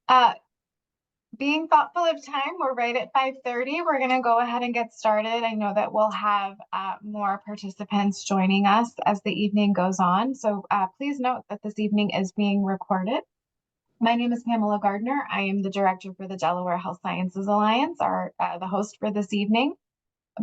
Uh, Being thoughtful of time, we're right at 5:30. We're going to go ahead and get started. I know that we'll have more participants joining us as the evening goes on. So please note that this evening is being recorded. My name is Pamela Gardner. I am the director for the Delaware Health Sciences Alliance, the host for this evening.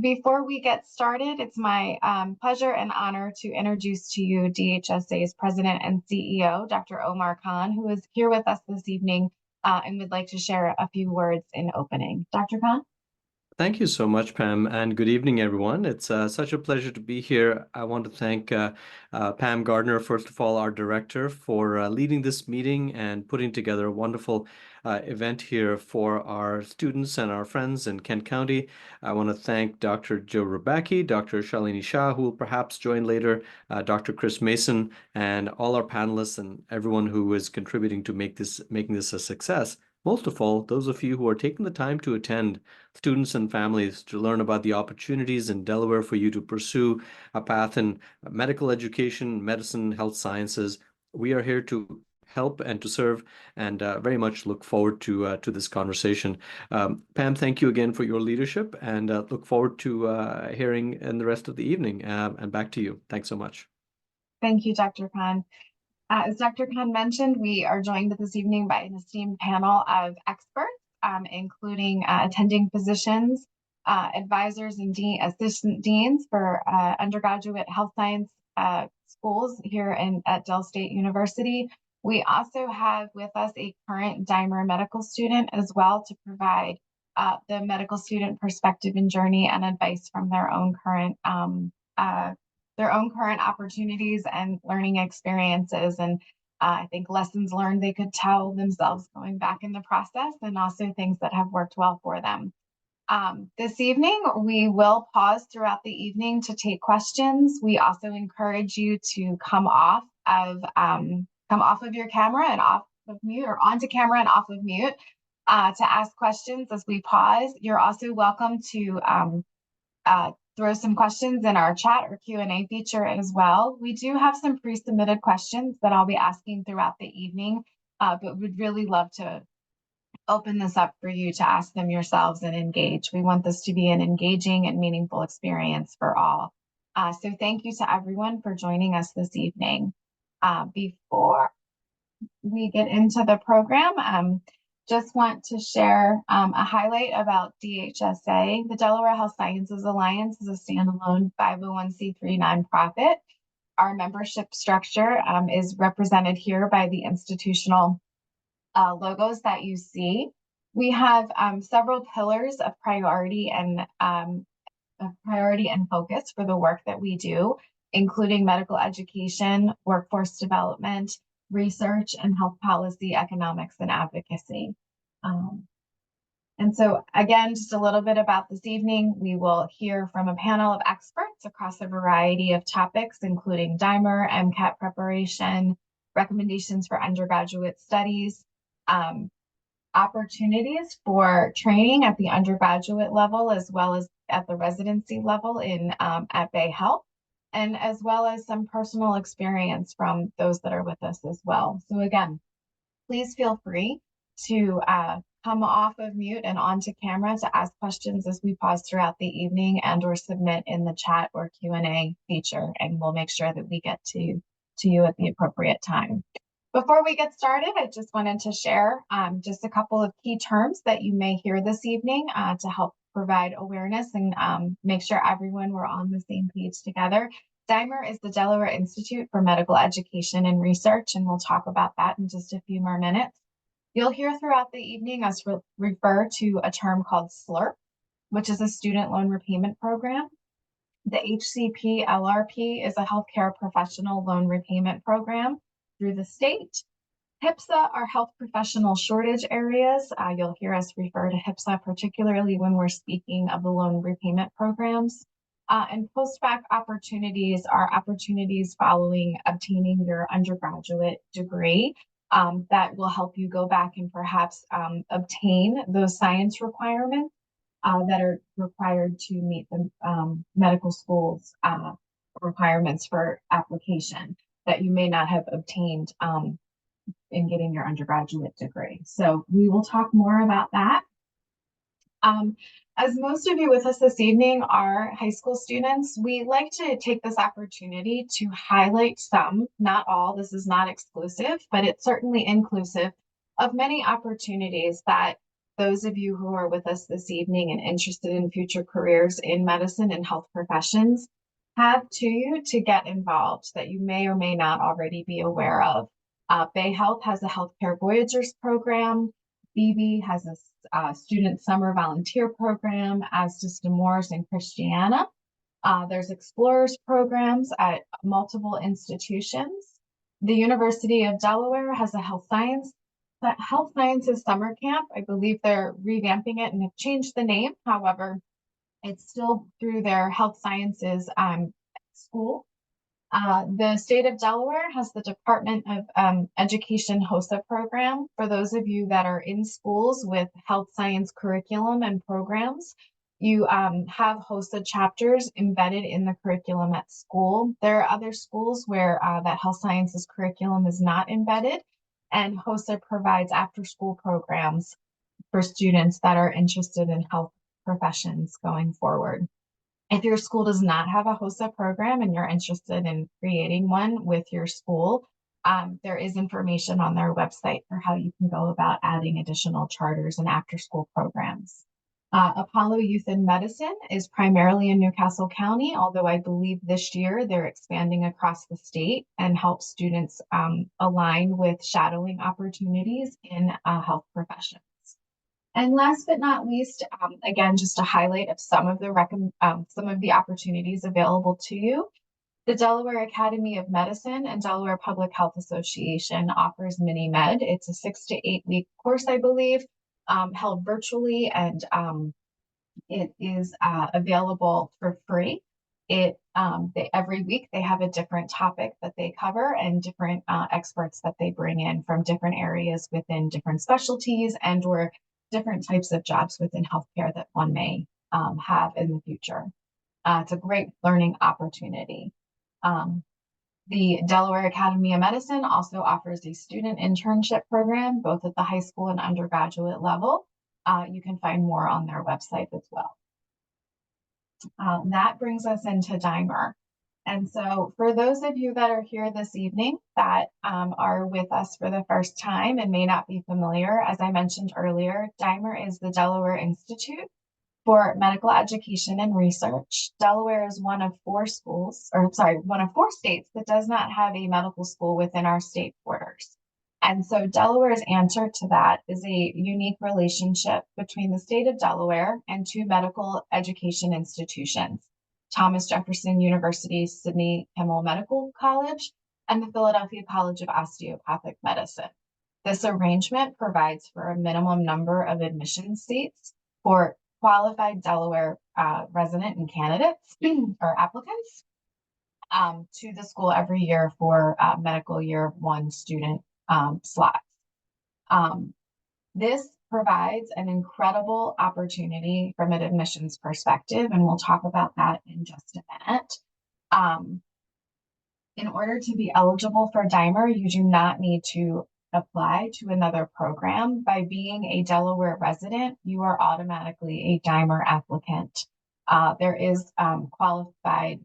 Before we get started, it's my pleasure and honor to introduce to you DHSA's President and CEO, Dr. Omar Khan, who is here with us this evening and would like to share a few words in opening. Dr. Khan? Thank you so much, Pam, and good evening, everyone. It's such a pleasure to be here. I want to thank Pam Gardner, first of all, our director, for leading this meeting and putting together a wonderful event here for our students and our friends in Kent County. I want to thank Dr. Joe Rubacki, Dr. Shalini Shah, who will perhaps join later, Dr. Chris Mason, and all our panelists and everyone who is contributing to making this a success. Most of all, those of you who are taking the time to attend, students and families, to learn about the opportunities in Delaware for you to pursue a path in medical education, medicine, health sciences. We are here to help and to serve, and very much look forward to this conversation. Pam, thank you again for your leadership, and look forward to hearing in the rest of the evening. And back to you. Thanks so much. Thank you, Dr. Khan. As Dr. Khan mentioned, we are joined this evening by an esteemed panel of experts, including attending physicians, advisors, and assistant deans for undergraduate health science schools here at Del State University. We also have with us a current Dimer medical student as well to provide the medical student perspective and journey and advice from their own current opportunities and learning experiences, and I think lessons learned they could tell themselves going back in the process, and also things that have worked well for them. This evening, we will pause throughout the evening to take questions. We also encourage you to come off of your camera and off of mute, or onto camera and off of mute, to ask questions as we pause. You're also welcome to throw some questions in our chat or Q&A feature as well. We do have some pre-submitted questions that I'll be asking throughout the evening, but we'd really love to open this up for you to ask them yourselves and engage. We want this to be an engaging and meaningful experience for all. So thank you to everyone for joining us this evening. Before we get into the program, just want to share a highlight about DHSA. The Delaware Health Sciences Alliance is a standalone 501c3 nonprofit. Our membership structure is represented here by the institutional logos that you see. We have several pillars of priority and focus for the work that we do, including medical education, workforce development, research, and health policy, economics, and advocacy. And so again, just a little bit about this evening. We will hear from a panel of experts across a variety of topics, including Dimer, MCAT preparation, recommendations for undergraduate studies, opportunities for training at the undergraduate level, as well as at the residency level at Bay Health, and as well as some personal experience from those that are with us as well. So again, please feel free to come off of mute and onto camera to ask questions as we pause throughout the evening, and or submit in the chat or Q&A feature, and we'll make sure that we get to you at the appropriate time. Before we get started, I just wanted to share just a couple of key terms that you may hear this evening to help provide awareness and make sure everyone we're on the same page together. Dimer is the Delaware Institute for Medical Education and Research, and we'll talk about that in just a few more minutes. You'll hear throughout the evening us refer to a term called SLRP, which is a student loan repayment program. The HCP LRP is a healthcare professional loan repayment program through the state. HPSA are health professional shortage areas. You'll hear us refer to HPSA particularly when we're speaking of the loan repayment programs. And post-bac opportunities are opportunities following obtaining your undergraduate degree that will help you go back and perhaps obtain those science requirements that are required to meet the medical school's requirements for application that you may not have obtained in getting your undergraduate degree. So we will talk more about that. As most of you with us this evening are high school students, we like to take this opportunity to highlight some, not all, this is not exclusive, but it's certainly inclusive of many opportunities that those of you who are with us this evening and interested in future careers in medicine and health professions have to you to get involved that you may or may not already be aware of. Bay Health has a Healthcare Voyagers program. BB has a student summer volunteer program, as does Nemours and Christiana. There's Explorers programs at multiple institutions. The University of Delaware has a health sciences summer camp. I believe they're revamping it and have changed the name. However, it's still through their health sciences school. The state of Delaware has the Department of Education HOSA program. For those of you that are in schools with health science curriculum and programs, you have HOSA chapters embedded in the curriculum at school. There are other schools where that health sciences curriculum is not embedded, and HOSA provides after-school programs for students that are interested in health professions going forward. If your school does not have a HOSA program and you're interested in creating one with your school, there is information on their website for how you can go about adding additional charters and after-school programs. Apollo Youth in Medicine is primarily in Newcastle County, although I believe this year they're expanding across the state and help students align with shadowing opportunities in health professions. And last but not least, again, just a highlight of some of the opportunities available to you. The Delaware Academy of Medicine and Delaware Public Health Association offers Mini-Med. It's a 6 to 8 week course, I believe, held virtually, and it is available for free. Every week they have a different topic that they cover and different experts that they bring in from different areas within different specialties and or different types of jobs within healthcare that one may have in the future. It's a great learning opportunity. The Delaware Academy of Medicine also offers a student internship program, both at the high school and undergraduate level. You can find more on their website as well. That brings us into DIMER. And so for those of you that are here this evening that are with us for the first time and may not be familiar, as I mentioned earlier, DIMER is the Delaware Institute for Medical Education and Research. Delaware is one of four states that does not have a medical school within our state borders. And so Delaware's answer to that is a unique relationship between the state of Delaware and two medical education institutions, Thomas Jefferson University, Sidney Kimmel Medical College, and the Philadelphia College of Osteopathic Medicine. This arrangement provides for a minimum number of admission seats for qualified Delaware resident and candidates or applicants to the school every year for medical year one student slots. This provides an incredible opportunity from an admissions perspective, and we'll talk about that in just a minute. In order to be eligible for DIMER, you do not need to apply to another program. By being a Delaware resident, you are automatically a DIMER applicant. There is qualifying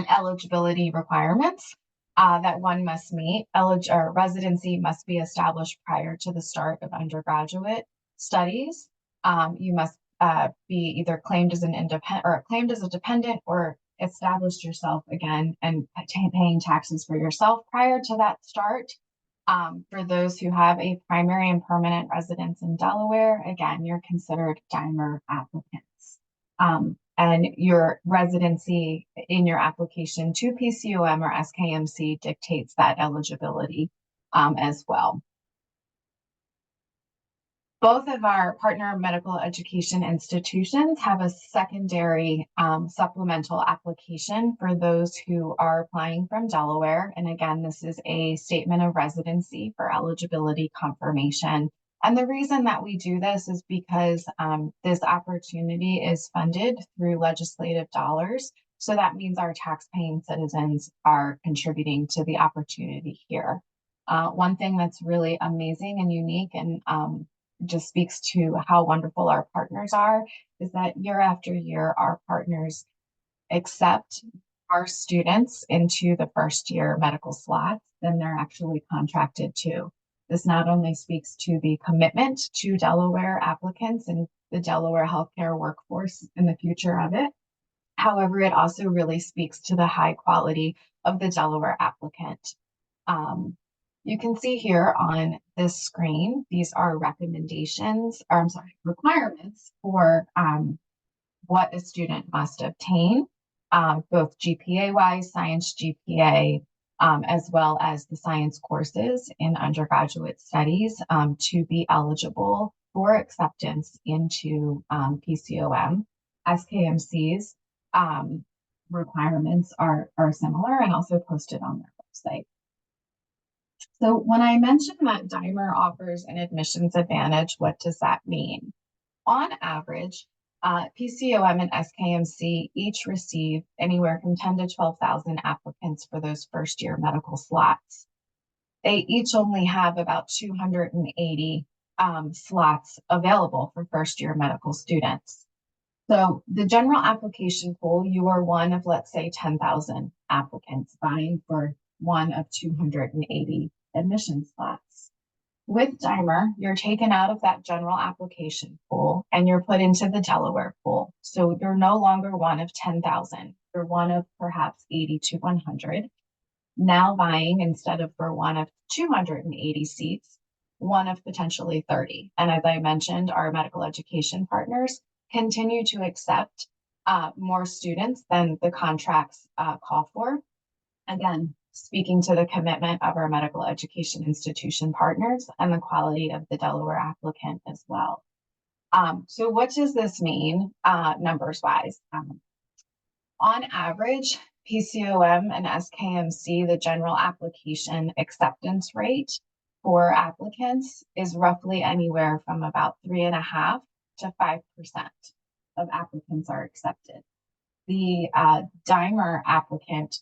eligibility requirements that one must meet. Residency must be established prior to the start of undergraduate studies. You must be either claimed as an independent or claimed as a dependent or established yourself again and paying taxes for yourself prior to that start. For those who have a primary and permanent residence in Delaware, again, you're considered DIMER applicants. And your residency in your application to PCOM or SKMC dictates that eligibility as well. Both of our partner medical education institutions have a secondary supplemental application for those who are applying from Delaware. And again, this is a statement of residency for eligibility confirmation. And the reason that we do this is because this opportunity is funded through legislative dollars. So that means our tax-paying citizens are contributing to the opportunity here. One thing that's really amazing and unique and just speaks to how wonderful our partners are is that year after year, our partners accept our students into the first year medical slots than they're actually contracted to. This not only speaks to the commitment to Delaware applicants and the Delaware healthcare workforce in the future of it. However, it also really speaks to the high quality of the Delaware applicant. Um, you can see here on this screen, these are recommendations, or I'm sorry, requirements for what a student must obtain, both GPA-wise, science GPA, as well as the science courses in undergraduate studies to be eligible for acceptance into PCOM. SKMC's requirements are similar and also posted on their website. So when I mentioned that Dimer offers an admissions advantage, what does that mean? On average, PCOM and SKMC each receive anywhere from 10 to 12,000 applicants for those first year medical slots. They each only have about 280 slots available for first year medical students. So the general application pool, you are one of, let's say, 10,000 applicants vying for one of 280 admission slots. With Dimer, you're taken out of that general application pool and you're put into the Delaware pool. So you're no longer one of 10,000. You're one of perhaps 80 to 100. Now vying instead of for one of 280 seats, one of potentially 30. And as I mentioned, our medical education partners continue to accept more students than the contracts call for. Again, speaking to the commitment of our medical education institution partners and the quality of the Delaware applicant as well. So what does this mean numbers wise? On average, PCOM and SKMC, the general application acceptance rate for applicants is roughly anywhere from about 3.5% to 5% of applicants are accepted. The Dimer applicant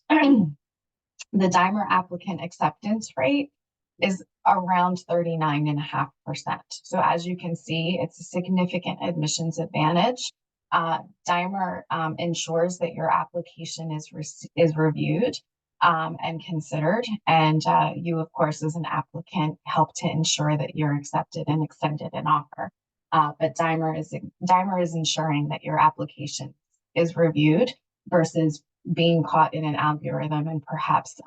the Dimer applicant acceptance rate is around 39.5%. So as you can see, it's a significant admissions advantage. Dimer ensures that your application is reviewed and considered, and you, of course, as an applicant, help to ensure that you're accepted and extended an offer. But Dimer is ensuring that your application is reviewed versus being caught in an algorithm and perhaps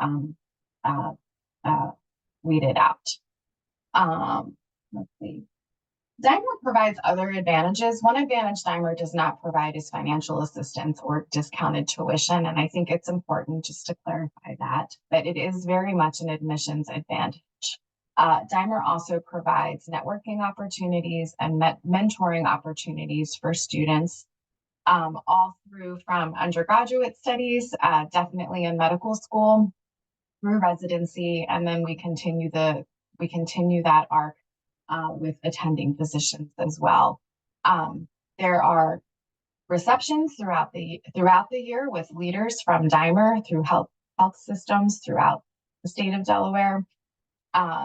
weeded out. Let's see. Dimer provides other advantages. One advantage Dimer does not provide is financial assistance or discounted tuition. And I think it's important just to clarify that it is very much an admissions advantage. Dimer also provides networking opportunities and mentoring opportunities for students all through from undergraduate studies, definitely in medical school, through residency, and then we continue that arc with attending physicians as well. There are receptions throughout the year with leaders from Dimer through health systems throughout the state of Delaware,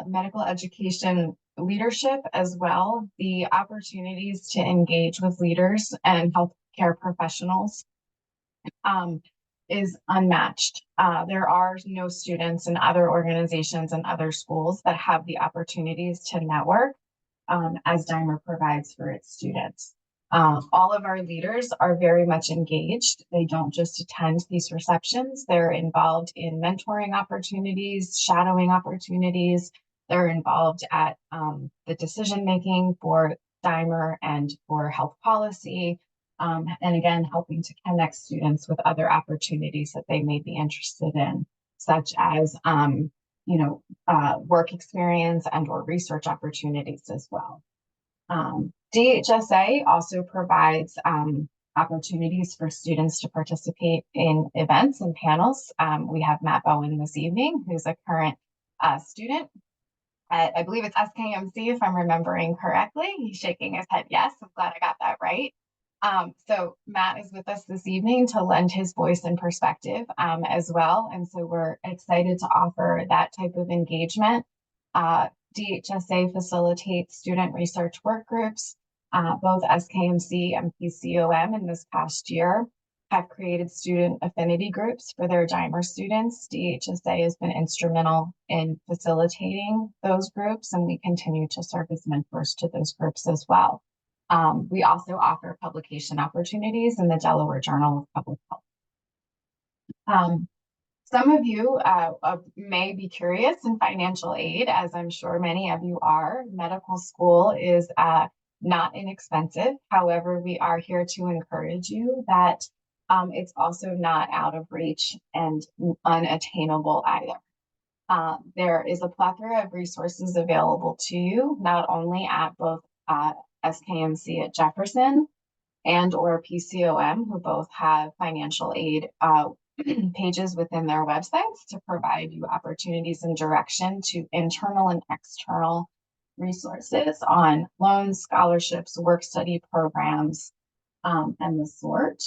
medical education leadership as well, the opportunities to engage with leaders and healthcare professionals is unmatched. There are no students in other organizations and other schools that have the opportunities to network as Dimer provides for its students. All of our leaders are very much engaged. They don't just attend these receptions. They're involved in mentoring opportunities, shadowing opportunities. They're involved at the decision-making for Dimer and for health policy. And again, helping to connect students with other opportunities that they may be interested in, such as, work experience and or research opportunities as well. DHSA also provides opportunities for students to participate in events and panels. We have Matt Bowen this evening, who's a current student at, I believe it's SKMC, if I'm remembering correctly. He's shaking his head yes. I'm glad I got that right. So Matt is with us this evening to lend his voice and perspective as well. And so we're excited to offer that type of engagement DHSA facilitates student research work groups. Both SKMC and PCOM in this past year have created student affinity groups for their DIMER students. DHSA has been instrumental in facilitating those groups, and we continue to serve as mentors to those groups as well. We also offer publication opportunities in the Delaware Journal of Public Health. Some of you may be curious in financial aid, as I'm sure many of you are. Medical school is not inexpensive. However, we are here to encourage you that it's also not out of reach and unattainable either. There is a plethora of resources available to you, not only at both SKMC at Jefferson and or PCOM, who both have financial aid pages within their websites to provide you opportunities and direction to internal and external resources on loans, scholarships, work study programs, and the sort.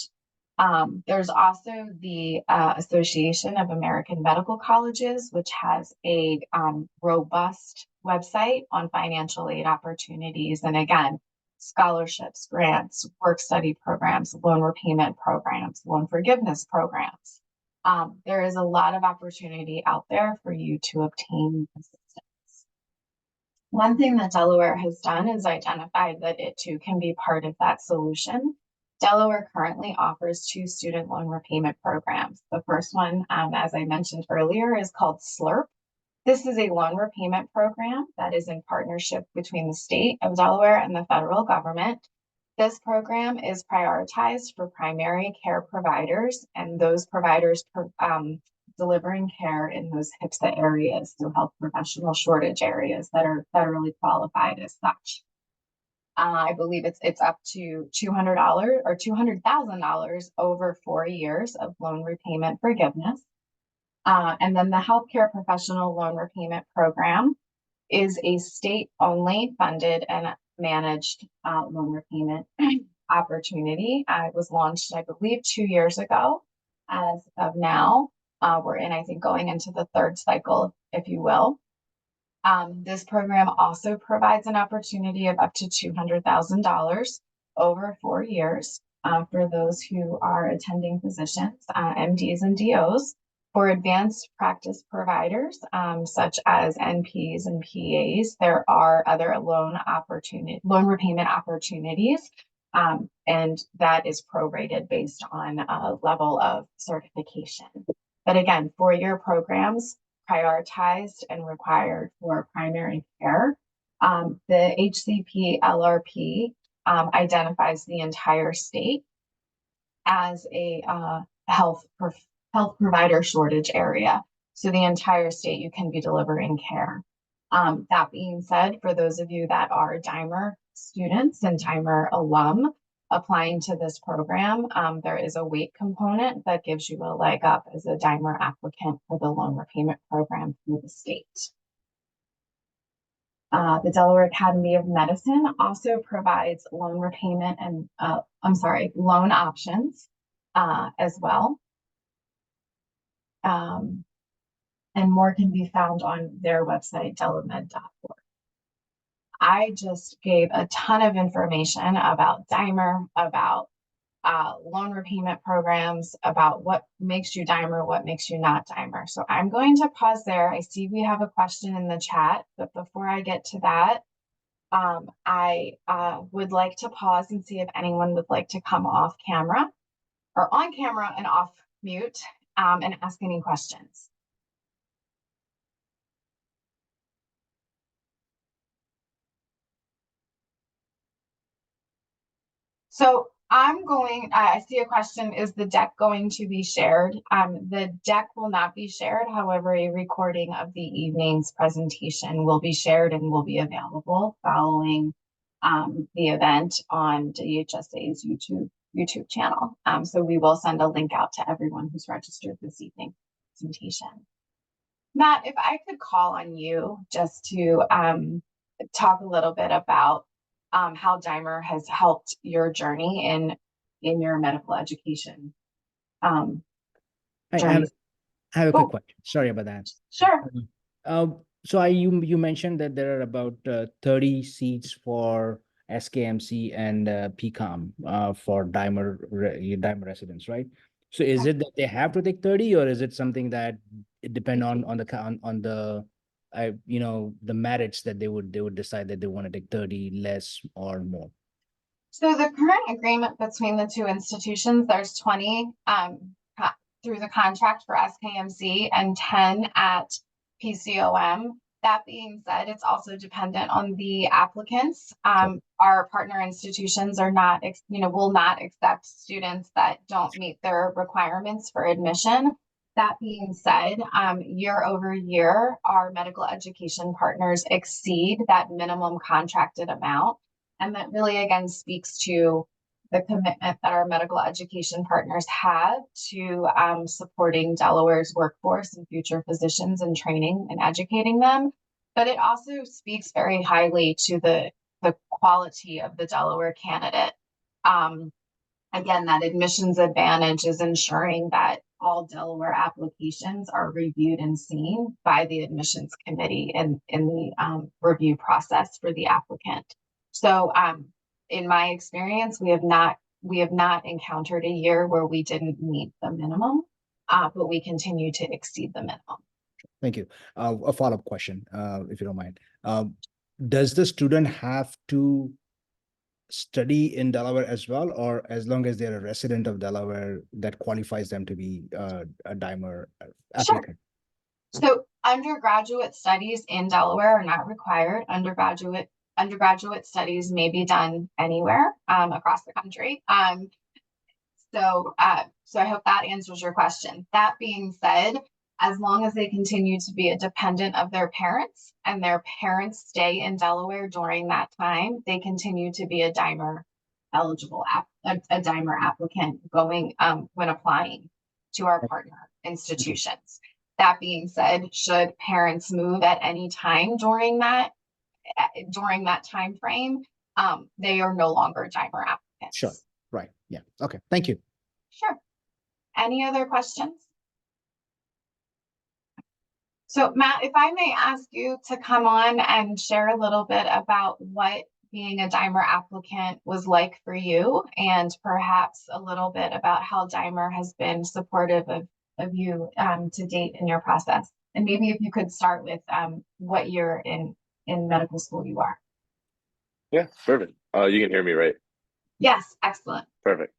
There's also the Association of American Medical Colleges, which has a robust website on financial aid opportunities. And again, scholarships, grants, work study programs, loan repayment programs, loan forgiveness programs. There is a lot of opportunity out there for you to obtain assistance. One thing that Delaware has done is identified that it too can be part of that solution. Delaware currently offers 2 student loan repayment programs. The first one, as I mentioned earlier, is called SLRP. This is a loan repayment program that is in partnership between the state of Delaware and the federal government. This program is prioritized for primary care providers and those providers delivering care in those HPSA areas, so health professional shortage areas that are federally qualified as such. I believe it's up to $200 or $200,000 over 4 years of loan repayment forgiveness. And then the healthcare professional loan repayment program is a state-only funded and managed loan repayment opportunity. It was launched, I believe, 2 years ago. As of now, we're in, I think, going into the 3rd cycle, if you will. This program also provides an opportunity of up to $200,000 over 4 years for those who are attending physicians, MDs and DOs. For advanced practice providers, such as NPs and PAs, there are other loan repayment opportunities, and that is prorated based on a level of certification. But again, 4-year programs prioritized and required for primary care. The HCP LRP identifies the entire state as a health provider shortage area. So the entire state you can be delivering care. That being said, for those of you that are DIMER students and DIMER alum applying to this program, there is a weight component that gives you a leg up as a DIMER applicant for the loan repayment program through the state. The Delaware Academy of Medicine also provides loan repayment and, loan options as well. And more can be found on their website, delamed.org. I just gave a ton of information about DIMER, about loan repayment programs, about what makes you DIMER, what makes you not DIMER. So I'm going to pause there. I see we have a question in the chat, but before I get to that, I would like to pause and see if anyone would like to come off camera or on camera and off mute and ask any questions. So I see a question, is the deck going to be shared? The deck will not be shared. However, a recording of the evening's presentation will be shared and will be available following the event on DHSA's YouTube channel. So we will send a link out to everyone who's registered this evening presentation. Matt, if I could call on you just to talk a little bit about how DIMER has helped your journey in your medical education. I have a quick question. Sorry about that. Sure. So you mentioned that there are about 30 seats for SKMC and PCOM for Dimer residents, right? So is it that they have to take 30, or is it something that it depend on the on the the merits that they would decide that they want to take 30 less or more? So the current agreement between the two institutions, there's 20 through the contract for SKMC and 10 at PCOM. That being said, it's also dependent on the applicants. Our partner institutions are not, will not accept students that don't meet their requirements for admission. That being said, year over year, our medical education partners exceed that minimum contracted amount. And that really, again, speaks to the commitment that our medical education partners have to supporting Delaware's workforce and future physicians and training and educating them. But it also speaks very highly to the quality of the Delaware candidate. Again, that admissions advantage is ensuring that all Delaware applications are reviewed and seen by the admissions committee in the review process for the applicant. So in my experience, we have not encountered a year where we didn't meet the minimum, but we continue to exceed the minimum. Thank you. A follow-up question, if you don't mind. Does the student have to study in Delaware as well, or as long as they're a resident of Delaware, that qualifies them to be a Dimer applicant? Sure. So undergraduate studies in Delaware are not required. Undergraduate studies may be done anywhere across the country. So I hope that answers your question. That being said, as long as they continue to be a dependent of their parents and their parents stay in Delaware during that time, they continue to be a Dimer eligible a Dimer applicant going when applying to our partner institutions. That being said, should parents move at any time during that time frame, they are no longer Dimer applicants. Sure. Right. Yeah. Okay. Thank you. Sure. Any other questions? So Matt, if I may ask you to come on and share a little bit about what being a Dimer applicant was like for you, and perhaps a little bit about how Dimer has been supportive of you to date in your process. And maybe if you could start with what year in medical school you are. Yeah, perfect. You can hear me, right? Yes, excellent. Perfect.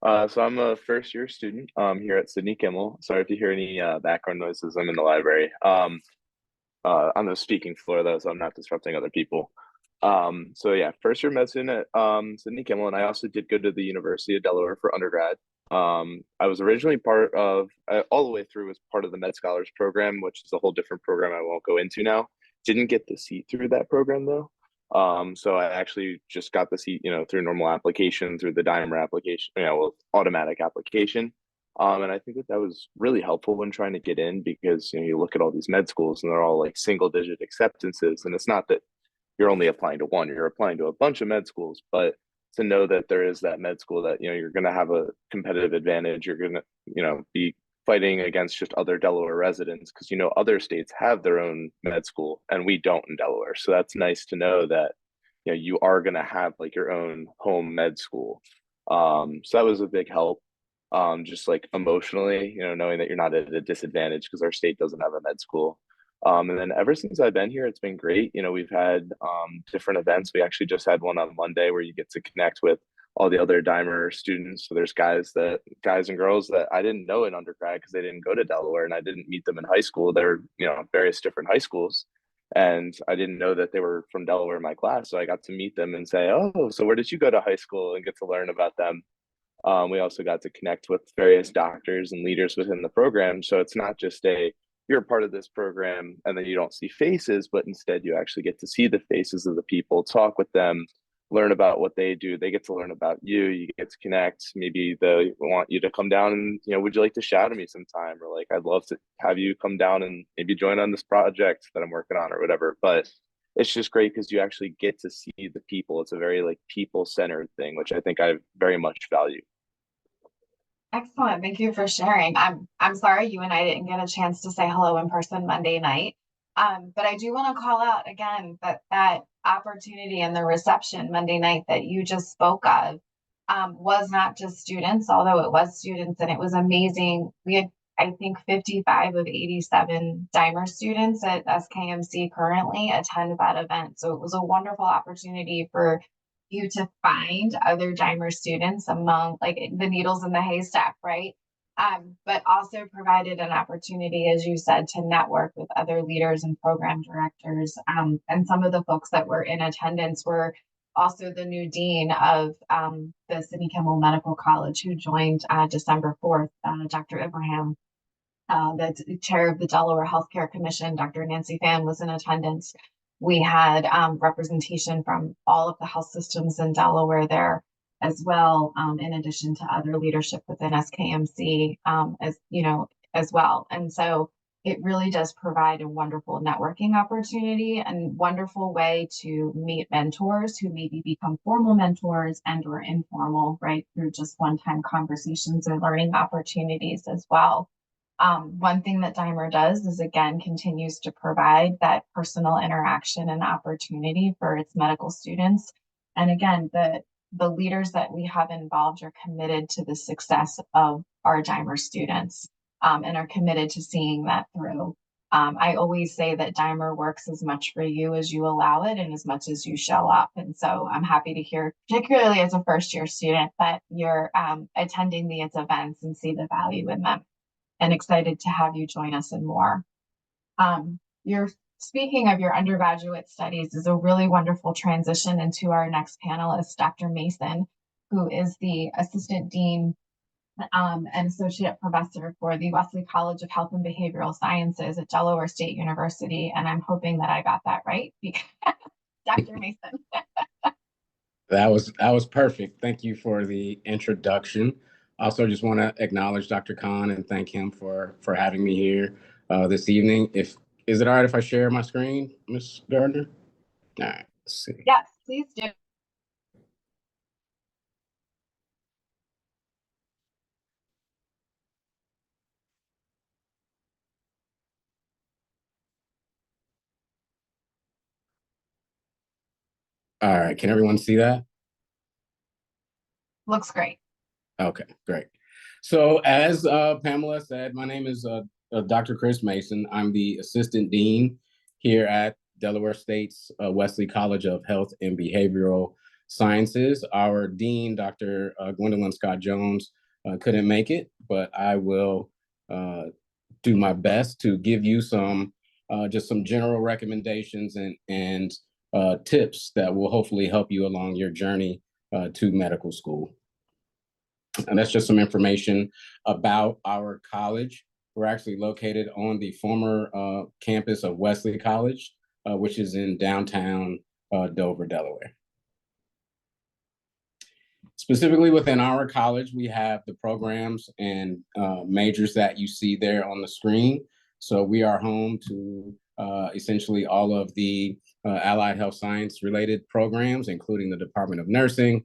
So I'm a first year student here at Sidney Kimmel. Sorry if you hear any background noises. I'm in the library. On the speaking floor though, so I'm not disrupting other people. So yeah, first year medicine at Sidney Kimmel, and I also did go to the University of Delaware for undergrad. I was originally part of all the way through was part of the Med Scholars program, which is a whole different program I won't go into now. Didn't get the seat through that program though. So I actually just got the seat, through normal application, through the Dimer application, with automatic application. And I think that was really helpful when trying to get in because, you look at all these med schools and they're all like single digit acceptances. And it's not that you're only applying to one, you're applying to a bunch of med schools, but to know that there is that med school that, you're going to have a competitive advantage, you're going to, be fighting against just other Delaware residents because other states have their own med school and we don't in Delaware. So that's nice to know that you are going to have like your own home med school. So that was a big help. Just like emotionally, knowing that you're not at a disadvantage because our state doesn't have a med school. And then ever since I've been here, it's been great. We've had different events. We actually just had one on Monday where you get to connect with all the other Dimer students. So there's guys and girls that I didn't know in undergrad because they didn't go to Delaware and I didn't meet them in high school. They're, various different high schools. And I didn't know that they were from Delaware in my class. So I got to meet them and say, oh, so where did you go to high school, and get to learn about them. We also got to connect with various doctors and leaders within the program. So it's not just you're part of this program and then you don't see faces, but instead you actually get to see the faces of the people, talk with them, learn about what they do. They get to learn about you. You get to connect. Maybe they want you to come down and, would you like to shadow me sometime? Or like, I'd love to have you come down and maybe join on this project that I'm working on or whatever. But it's just great because you actually get to see the people. It's a very like people-centered thing, which I think I very much value. Excellent. Thank you for sharing. I'm sorry you and I didn't get a chance to say hello in person Monday night. But I do want to call out again that that opportunity and the reception Monday night that you just spoke of was not just students, although it was students, and it was amazing. We had, I think, 55 of 87 Dimer students at SKMC currently attend that event. So it was a wonderful opportunity for you to find other Dimer students among like the needles in the haystack, right? But also provided an opportunity, as you said, to network with other leaders and program directors. And some of the folks that were in attendance were also the new dean of the Sidney Kimmel Medical College, who joined December 4th, Dr. Ibrahim. The chair of the Delaware Healthcare Commission, Dr. Nancy Phan, was in attendance. We had representation from all of the health systems in Delaware there as well, in addition to other leadership within SKMC, as you know, as well. And so it really does provide a wonderful networking opportunity and wonderful way to meet mentors who maybe become formal mentors and or informal, right, through just one-time conversations or learning opportunities as well. One thing that Dimer does is, again, continues to provide that personal interaction and opportunity for its medical students. And again, the leaders that we have involved are committed to the success of our Dimer students, and are committed to seeing that through. I always say that Dimer works as much for you as you allow it and as much as you show up. And so I'm happy to hear, particularly as a first year student, that you're attending its events and see the value in them, and excited to have you join us and more. You're speaking of your undergraduate studies is a really wonderful transition into our next panelist, Dr. Mason, who is the Assistant Dean and Associate Professor for the Wesley College of Health and Behavioral Sciences at Delaware State University. And I'm hoping that I got that right, because Dr. Mason. That was perfect. Thank you for the introduction. Also, just want to acknowledge Dr. Khan and thank him for having me here this evening. Is it all right if I share my screen, Ms. Gardner? All right, let's see. Yes, please do. All right, can everyone see that? Looks great. Okay, great. So as Pamela said, my name is Dr. Chris Mason. I'm the Assistant Dean here at Delaware State's Wesley College of Health and Behavioral Sciences. Our Dean, Dr. Gwendolyn Scott Jones, couldn't make it, but I will do my best to give you just some general recommendations and tips that will hopefully help you along your journey to medical school. And that's just some information about our college. We're actually located on the former campus of Wesley College, which is in downtown Dover, Delaware. Specifically within our college, we have the programs and majors that you see there on the screen. So we are home to essentially all of the allied health science related programs, including the Department of Nursing,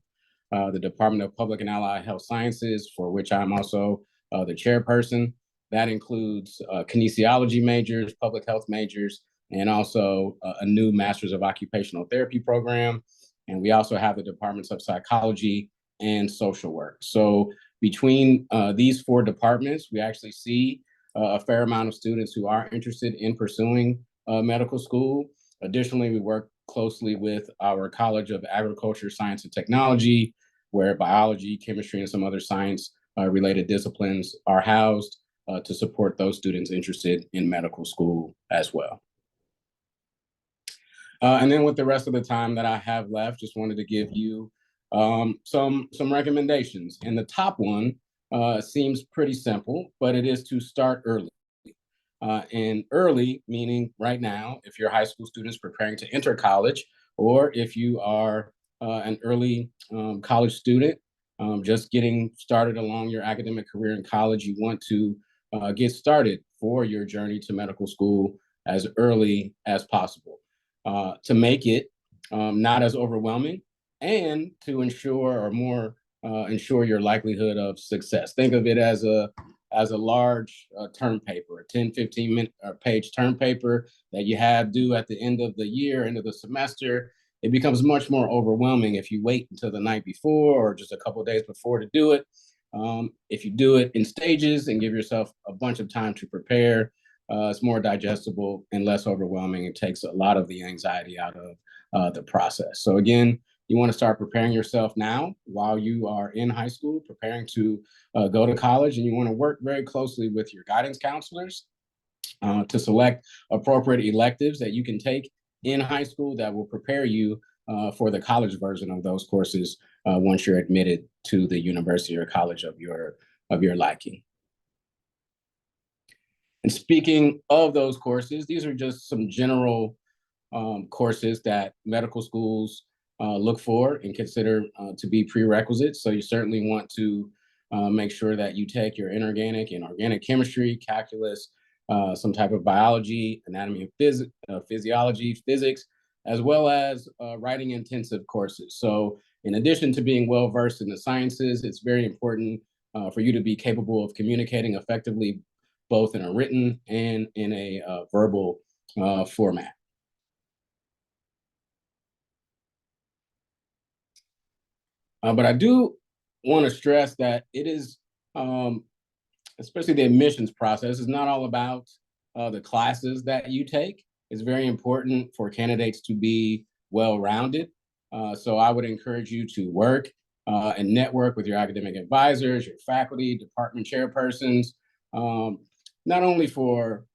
the Department of Public and Allied Health Sciences, for which I'm also the chairperson. That includes kinesiology majors, public health majors, and also a new Masters of Occupational Therapy program. And we also have the Departments of Psychology and Social Work. So between these four departments, we actually see a fair amount of students who are interested in pursuing medical school. Additionally, we work closely with our College of Agriculture, Science, and Technology, where biology, chemistry, and some other science-related disciplines are housed to support those students interested in medical school as well. And then with the rest of the time that I have left, just wanted to give you some recommendations. And the top one seems pretty simple, but it is to start early. And early, meaning right now, if you're high school students preparing to enter college, or if you are an early college student just getting started along your academic career in college, you want to get started for your journey to medical school as early as possible to make it not as overwhelming and to ensure your likelihood of success. Think of it as as a large term paper, a 10, 15 minute page term paper that you have due at the end of the year, end of the semester. It becomes much more overwhelming if you wait until the night before or just a couple of days before to do it. If you do it in stages and give yourself a bunch of time to prepare, it's more digestible and less overwhelming. It takes a lot of the anxiety out of the process. So again, you want to start preparing yourself now while you are in high school, preparing to go to college, and you want to work very closely with your guidance counselors to select appropriate electives that you can take in high school that will prepare you for the college version of those courses once you're admitted to the university or college of your liking. And speaking of those courses, these are just some general courses that medical schools look for and consider to be prerequisites. So you certainly want to make sure that you take your inorganic and organic chemistry, calculus, some type of biology, anatomy and physiology, physics, as well as writing intensive courses. So in addition to being well versed in the sciences, it's very important for you to be capable of communicating effectively, both in a written and in a verbal format. But I do want to stress that it is, especially the admissions process, is not all about the classes that you take. It's very important for candidates to be well-rounded. So I would encourage you to work and network with your academic advisors, your faculty, department chairpersons, not only for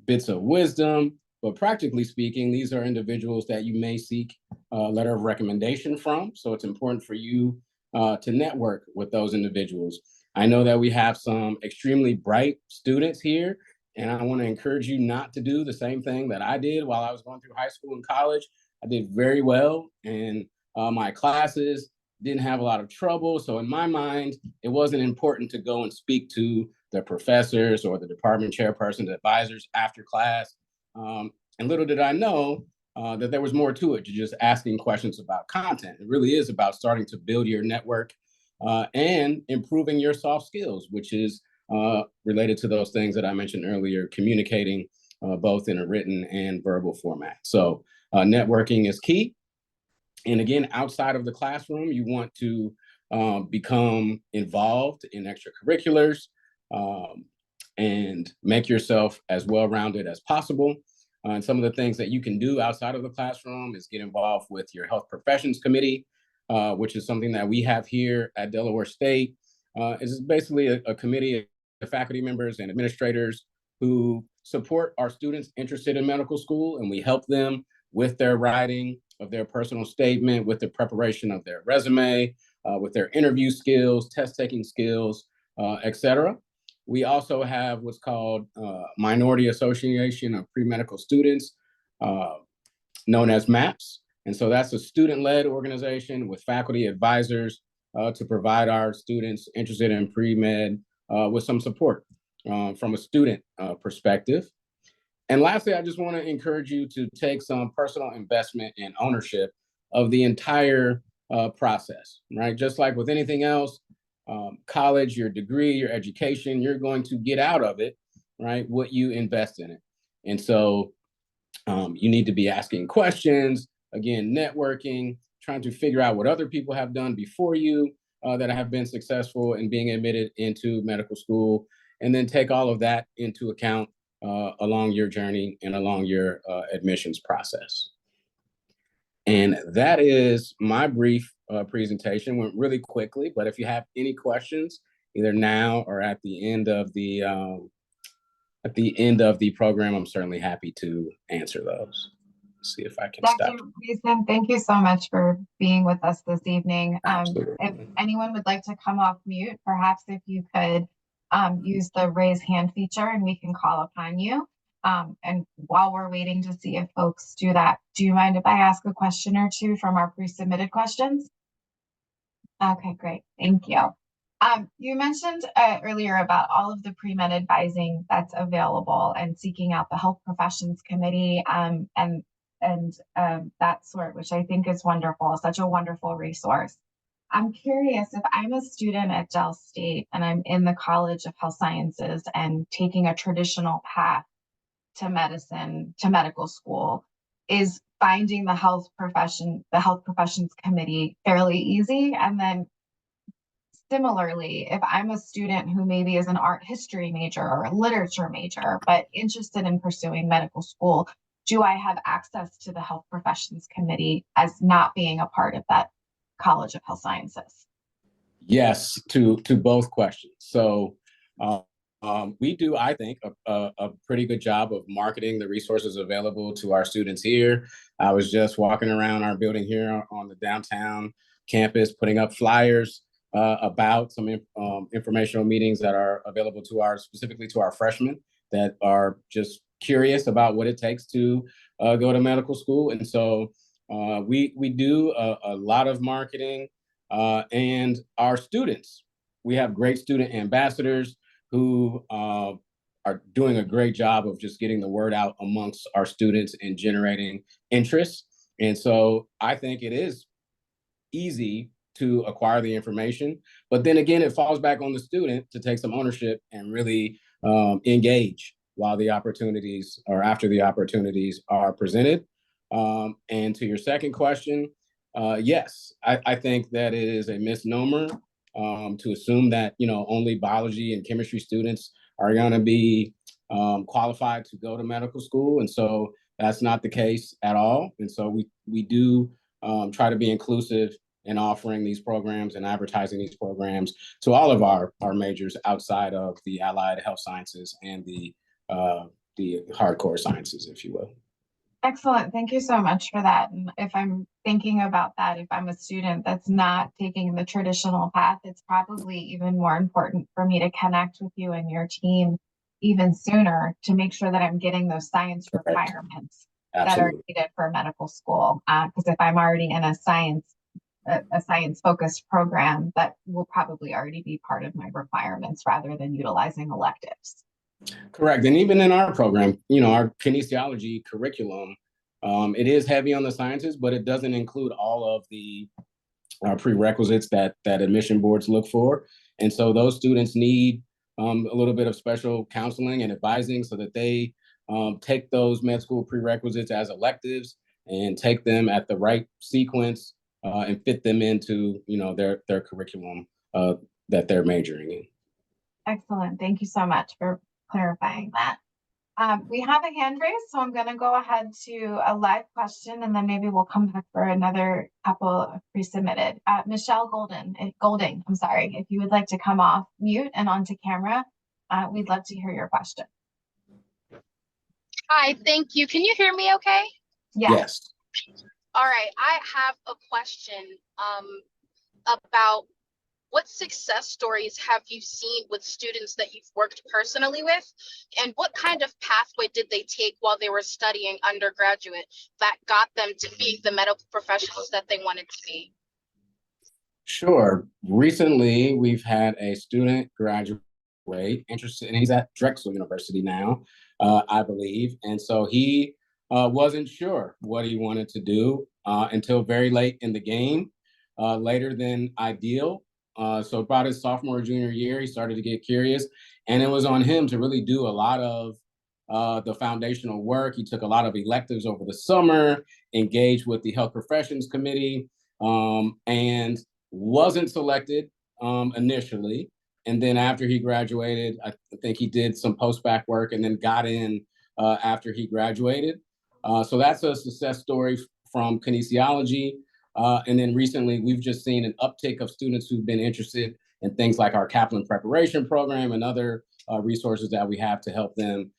bits of wisdom, but practically speaking, these are individuals that you may seek a letter of recommendation from. So it's important for you to network with those individuals. I know that we have some extremely bright students here, and I want to encourage you not to do the same thing that I did while I was going through high school and college. I did very well, and my classes didn't have a lot of trouble. So in my mind, it wasn't important to go and speak to the professors or the department chairpersons, advisors after class. And little did I know that there was more to it to just asking questions about content. It really is about starting to build your network and improving your soft skills, which is related to those things that I mentioned earlier, communicating both in a written and verbal format. So networking is key. And again, outside of the classroom, you want to become involved in extracurriculars and make yourself as well-rounded as possible. And some of the things that you can do outside of the classroom is get involved with your health professions committee, which is something that we have here at Delaware State. It's basically a committee of faculty members and administrators who support our students interested in medical school, and we help them with their writing of their personal statement, with the preparation of their resume, with their interview skills, test taking skills, etc. We also have what's called Minority Association of Pre-Medical Students, known as MAPS. And so that's a student-led organization with faculty advisors to provide our students interested in pre-med with some support from a student perspective. And lastly, I just want to encourage you to take some personal investment and ownership of the entire process, right? Just like with anything else, college, your degree, your education, you're going to get out of it, right, what you invest in it. And so you need to be asking questions, again, networking, trying to figure out what other people have done before you that have been successful in being admitted into medical school, and then take all of that into account along your journey and along your admissions process. And that is my brief presentation. Went really quickly, but if you have any questions, either now or at the end of the program, I'm certainly happy to answer those. Let's see if I can stop. Dr. Reason, thank you so much for being with us this evening. Absolutely. If anyone would like to come off mute, perhaps if you could use the raise hand feature and we can call upon you. And while we're waiting to see if folks do that, do you mind if I ask a question or two from our pre-submitted questions? Okay, great. Thank you. You mentioned earlier about all of the pre-med advising that's available and seeking out the health professions committee and that sort, which I think is wonderful, such a wonderful resource. I'm curious if I'm a student at Dell State and I'm in the College of Health Sciences and taking a traditional path to medicine, to medical school, is finding the health professions committee fairly easy? And then similarly, if I'm a student who maybe is an art history major or a literature major, but interested in pursuing medical school, do I have access to the health professions committee as not being a part of that College of Health Sciences? Yes, to both questions. So we do, I think, a pretty good job of marketing the resources available to our students here. I was just walking around our building here on the downtown campus, putting up flyers about some informational meetings that are available to specifically to our freshmen that are just curious about what it takes to go to medical school. And so we do a lot of marketing. And our students, we have great student ambassadors who are doing a great job of just getting the word out amongst our students and generating interest. And so I think it is easy to acquire the information, but then again, it falls back on the student to take some ownership and really engage while the opportunities or after the opportunities are presented. And to your second question, yes, I think that it is a misnomer to assume that only biology and chemistry students are going to be qualified to go to medical school, and so that's not the case at all. And so we do try to be inclusive in offering these programs and advertising these programs to all of our majors outside of the allied health sciences and the hardcore sciences, if you will. Excellent. Thank you so much for that. And if I'm thinking about that, if I'm a student that's not taking the traditional path, it's probably even more important for me to connect with you and your team even sooner to make sure that I'm getting those science requirements that are needed for medical school. Because if I'm already in a science focused program, that will probably already be part of my requirements rather than utilizing electives. Correct. And even in our program, our kinesiology curriculum, it is heavy on the sciences, but it doesn't include all of the prerequisites that admission boards look for. And so those students need a little bit of special counseling and advising so that they take those med school prerequisites as electives and take them at the right sequence and fit them into their curriculum that they're majoring in. Excellent. Thank you so much for clarifying that. We have a hand raised, so I'm going to go ahead to a live question, and then maybe we'll come back for another couple pre-submitted. Michelle Golding, I'm sorry, if you would like to come off mute and onto camera, we'd love to hear your question. Hi, thank you. Can you hear me okay? Yes. All right, I have a question about what success stories have you seen with students that you've worked personally with, and what kind of pathway did they take while they were studying undergraduate that got them to being the medical professionals that they wanted to be? Sure. Recently, we've had a student graduate interested, and he's at Drexel University now, I believe. And so he wasn't sure what he wanted to do until very late in the game, later than ideal. So about his sophomore or junior year, he started to get curious, and it was on him to really do a lot of the foundational work. He took a lot of electives over the summer, engaged with the health professions committee, and wasn't selected initially. And then after he graduated, I think he did some post-bac work and then got in after he graduated. So that's a success story from kinesiology. And then recently, we've just seen an uptick of students who've been interested in things like our Kaplan preparation program and other resources that we have to help them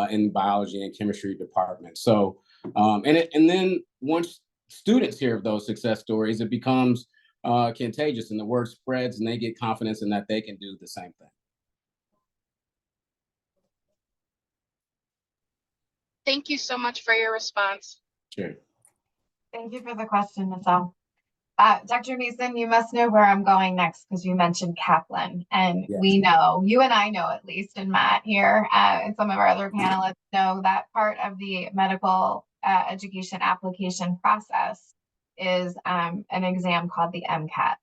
in biology and chemistry departments. So, and then once students hear of those success stories, it becomes contagious, and the word spreads, and they get confidence in that they can do the same thing. Thank you so much for your response. Sure. Thank you for the question, Michelle. Dr. Mason, you must know where I'm going next because you mentioned Kaplan, and yes. We know, you and I know at least, and Matt here, and some of our other panelists know that part of the medical education application process is an exam called the MCAT.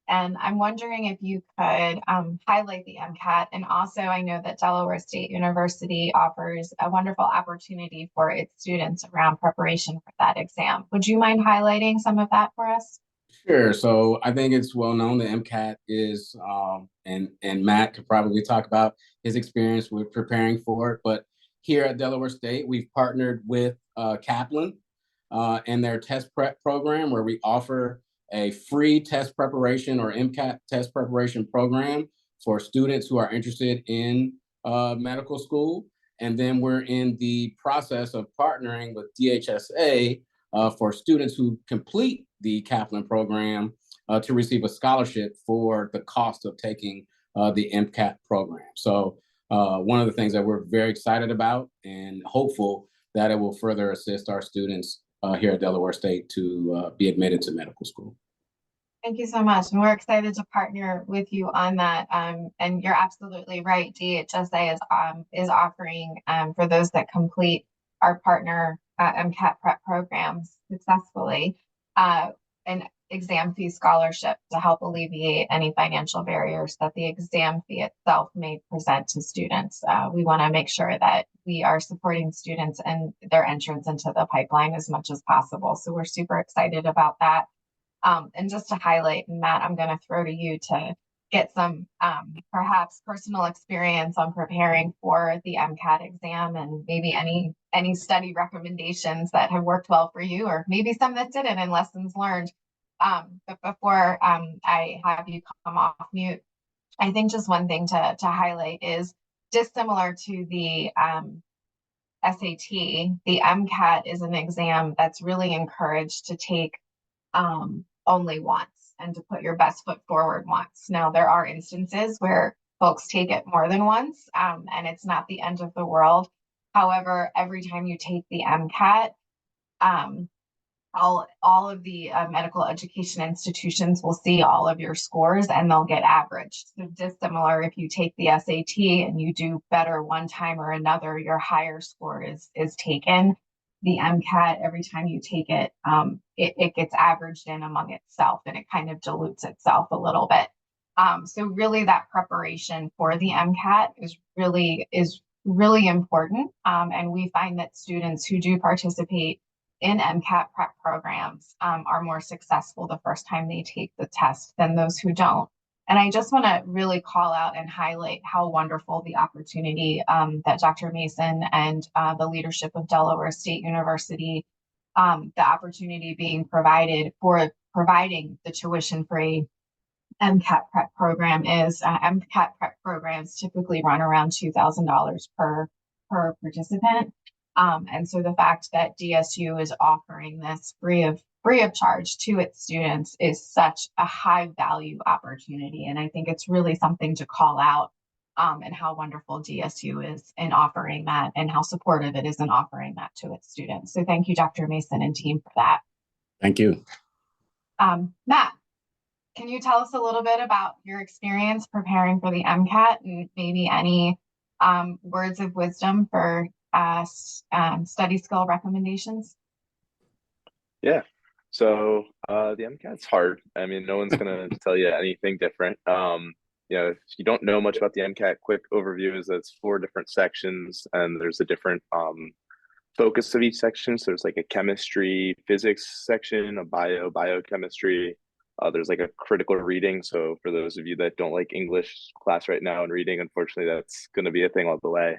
And I'm wondering if you could highlight the MCAT. And also, I know that Delaware State University offers a wonderful opportunity for its students around preparation for that exam. Would you mind highlighting some of that for us? Sure. So I think it's well known the MCAT is, and Matt could probably talk about his experience with preparing for it. But here at Delaware State, we've partnered with Kaplan and their test prep program, where we offer a free test preparation or MCAT test preparation program for students who are interested in medical school. And then we're in the process of partnering with DHSA for students who complete the Kaplan program to receive a scholarship for the cost of taking the MCAT program. So one of the things that we're very excited about and hopeful that it will further assist our students here at Delaware State to be admitted to medical school. Thank you so much. And we're excited to partner with you on that. And you're absolutely right. DHSA is offering for those that complete our partner MCAT prep programs successfully an exam fee scholarship to help alleviate any financial barriers that the exam fee itself may present to students. We want to make sure that we are supporting students and their entrance into the pipeline as much as possible. So we're super excited about that. And just to highlight, and Matt, I'm going to throw to you to get some perhaps personal experience on preparing for the MCAT exam, and maybe any study recommendations that have worked well for you, or maybe some that didn't, and lessons learned. But before I have you come off mute, I think just one thing to highlight is dissimilar to the SAT, the MCAT is an exam that's really encouraged to take only once and to put your best foot forward once. Now, there are instances where folks take it more than once, and it's not the end of the world. However, every time you take the MCAT, all of the medical education institutions will see all of your scores and they'll get averaged. So dissimilar, if you take the SAT and you do better one time or another, your higher score is taken. The MCAT, every time you take it, it gets averaged in among itself, and it kind of dilutes itself a little bit. So really that preparation for the MCAT is really important. And we find that students who do participate in MCAT prep programs are more successful the first time they take the test than those who don't. And I just want to really call out and highlight how wonderful the opportunity that Dr. Mason and the leadership of Delaware State University, the opportunity being provided for providing the tuition-free MCAT prep program is. MCAT prep programs typically run around $2,000 per participant. And so the fact that DSU is offering this free of charge to its students is such a high value opportunity. And I think it's really something to call out, and how wonderful DSU is in offering that, and how supportive it is in offering that to its students. So thank you, Dr. Mason and team, for that. Thank you. Matt, can you tell us a little bit about your experience preparing for the MCAT, and maybe any words of wisdom for study skill recommendations? Yeah. So the MCAT's hard. I mean, no one's gonna tell you anything different. If you don't know much about the MCAT, quick overview is that it's 4 different sections, and there's a different focus of each section. So there's like a chemistry, physics section, a biochemistry. There's like a critical reading. So for those of you that don't like English class right now and reading, unfortunately, that's going to be a thing all the way.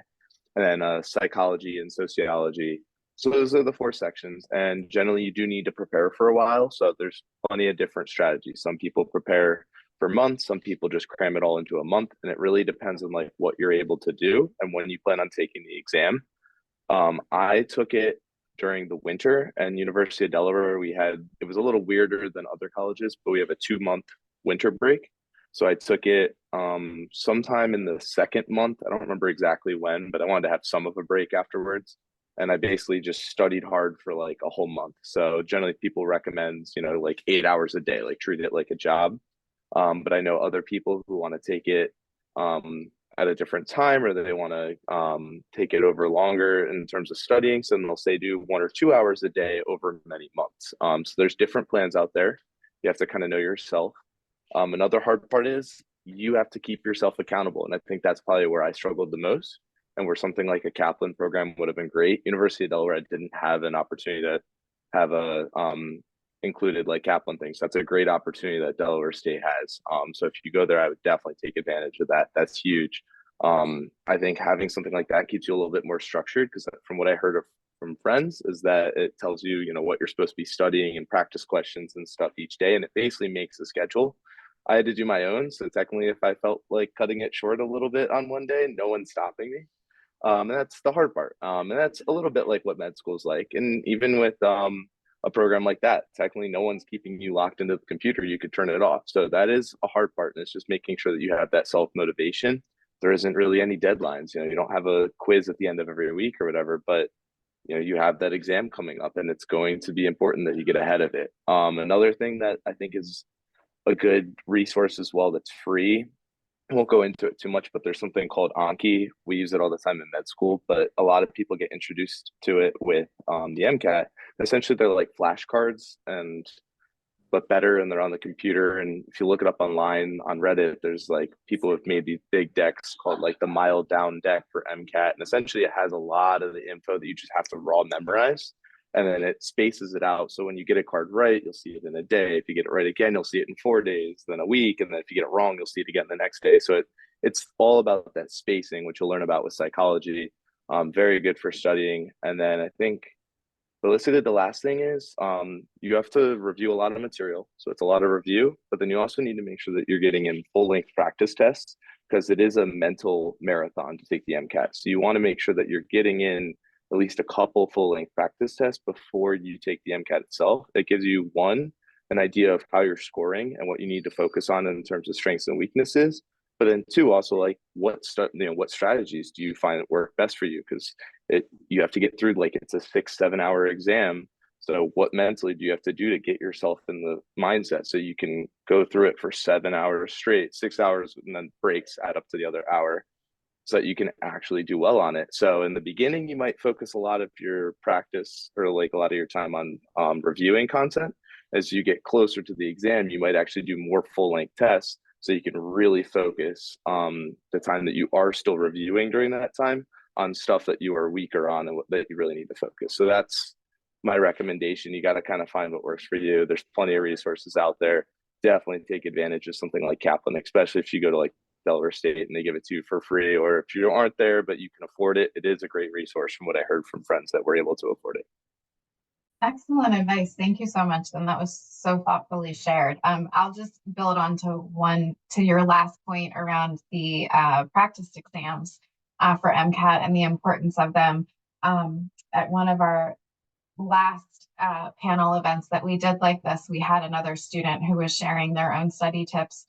And then psychology and sociology. So those are the 4 sections. And generally, you do need to prepare for a while. So there's plenty of different strategies. Some people prepare for months. Some people just cram it all into a month. And it really depends on like what you're able to do and when you plan on taking the exam. I took it during the winter, and University of Delaware, it was a little weirder than other colleges, but we have a 2-month winter break. So I took it sometime in the 2nd month. I don't remember exactly when, but I wanted to have some of a break afterwards. And I basically just studied hard for like a whole month. So generally people recommend, like 8 hours a day, like treat it like a job. But I know other people who want to take it at a different time, or they want to take it over longer in terms of studying. So then they'll say do 1 or 2 hours a day over many months. So there's different plans out there. You have to kind of know yourself. Another hard part is you have to keep yourself accountable. And I think that's probably where I struggled the most, and where something like a Kaplan program would have been great. University of Delaware didn't have an opportunity to have a included like Kaplan things. That's a great opportunity that Delaware State has. So if you go there, I would definitely take advantage of that. That's huge. I think having something like that keeps you a little bit more structured, because from what I heard from friends is that it tells you, you know, what you're supposed to be studying and practice questions and stuff each day, and it basically makes a schedule. I had to do my own, so technically if I felt like cutting it short a little bit on one day, no one's stopping me. And that's the hard part. And that's a little bit like what med school is like. And even with a program like that, technically no one's keeping you locked into the computer. You could turn it off. So that is a hard part. And it's just making sure that you have that self-motivation. There isn't really any deadlines. You know, you don't have a quiz at the end of every week or whatever, but you know, you have that exam coming up, and it's going to be important that you get ahead of it. Another thing that I think is a good resource as well that's free, I won't go into it too much, but there's something called Anki. We use it all the time in med school, but a lot of people get introduced to it with the MCAT. Essentially, they're like flashcards, but better, and they're on the computer. And if you look it up online on Reddit, there's like people have made these big decks called like the Mile Down deck for MCAT. And essentially it has a lot of the info that you just have to raw memorize. And then it spaces it out. So when you get a card right, you'll see it in a day. If you get it right again, you'll see it in 4 days, then a week. And then if you get it wrong, you'll see it again the next day. So it's all about that spacing, which you'll learn about with psychology. Very good for studying. And then I think basically the last thing is you have to review a lot of material. So it's a lot of review, but then you also need to make sure that you're getting in full-length practice tests, because it is a mental marathon to take the MCAT. So you want to make sure that you're getting in at least a couple full-length practice tests before you take the MCAT itself. It gives you, one, an idea of how you're scoring and what you need to focus on in terms of strengths and weaknesses. But then two, also like what strategies do you find that work best for you? Because you have to get through, like, it's a 6-7 hour exam. So what mentally do you have to do to get yourself in the mindset so you can go through it for 7 hours straight, 6 hours, and then breaks add up to the other hour, so that you can actually do well on it. So in the beginning, you might focus a lot of your practice, or like a lot of your time on reviewing content. As you get closer to the exam, you might actually do more full-length tests, so you can really focus the time that you are still reviewing during that time on stuff that you are weaker on and that you really need to focus. So that's my recommendation. You got to kind of find what works for you. There's plenty of resources out there. Definitely take advantage of something like Kaplan, especially if you go to like Delaware State and they give it to you for free, or if you aren't there but you can afford it. It is a great resource from what I heard from friends that were able to afford it. Excellent advice. Thank you so much. And that was so thoughtfully shared. I'll just build on to your last point around the practice exams for MCAT and the importance of them. At one of our last panel events that we did like this, we had another student who was sharing their own study tips.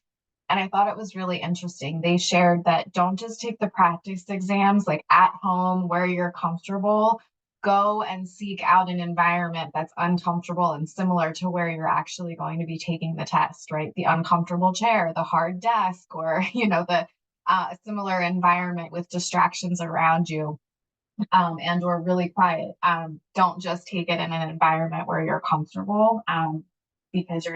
And I thought it was really interesting. They shared that don't just take the practice exams like at home where you're comfortable. Go and seek out an environment that's uncomfortable and similar to where you're actually going to be taking the test, right? The uncomfortable chair, the hard desk, or, the similar environment with distractions around you, and or really quiet. Don't just take it in an environment where you're comfortable, because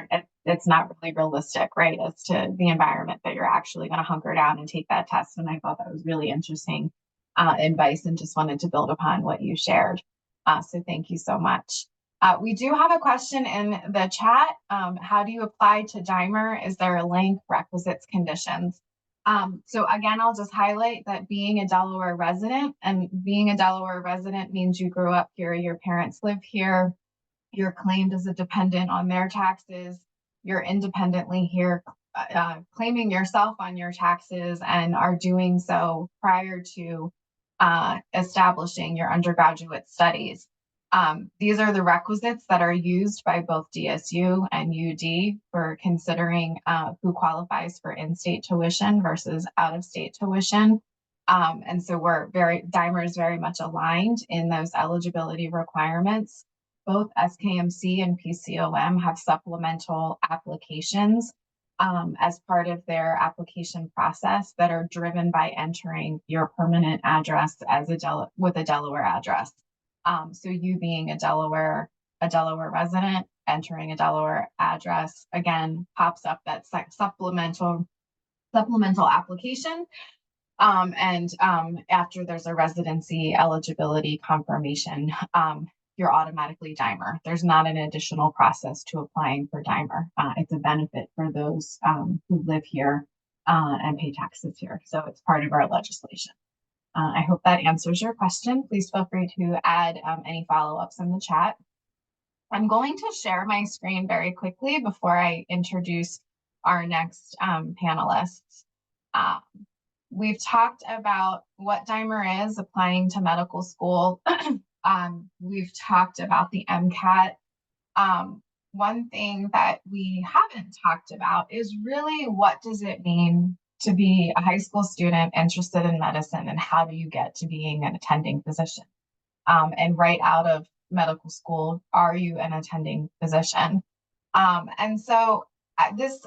it's not really realistic, right? As to the environment that you're actually going to hunker down and take that test. And I thought that was really interesting advice, and just wanted to build upon what you shared. So thank you so much. We do have a question in the chat. How do you apply to DIMER? Is there a link, requisites, conditions? So again, I'll just highlight that being a Delaware resident, and being a Delaware resident means you grew up here, your parents live here, you're claimed as a dependent on their taxes, you're independently here claiming yourself on your taxes, and are doing so prior to establishing your undergraduate studies. These are the requisites that are used by both DSU and UD for considering who qualifies for in-state tuition versus out-of-state tuition. And so DIMER is very much aligned in those eligibility requirements. Both SKMC and PCOM have supplemental applications as part of their application process that are driven by entering your permanent address as with a Delaware address. So you being a Delaware resident, entering a Delaware address, again, pops up that supplemental application. After there's a residency eligibility confirmation, you're automatically DIMER. There's not an additional process to applying for DIMER. It's a benefit for those who live here and pay taxes here. So it's part of our legislation. I hope that answers your question. Please feel free to add any follow-ups in the chat. I'm going to share my screen very quickly before I introduce our next panelists. We've talked about what DIMER is, applying to medical school. We've talked about the MCAT. One thing that we haven't talked about is really what does it mean to be a high school student interested in medicine, and how do you get to being an attending physician? And right out of medical school, are you an attending physician? And so this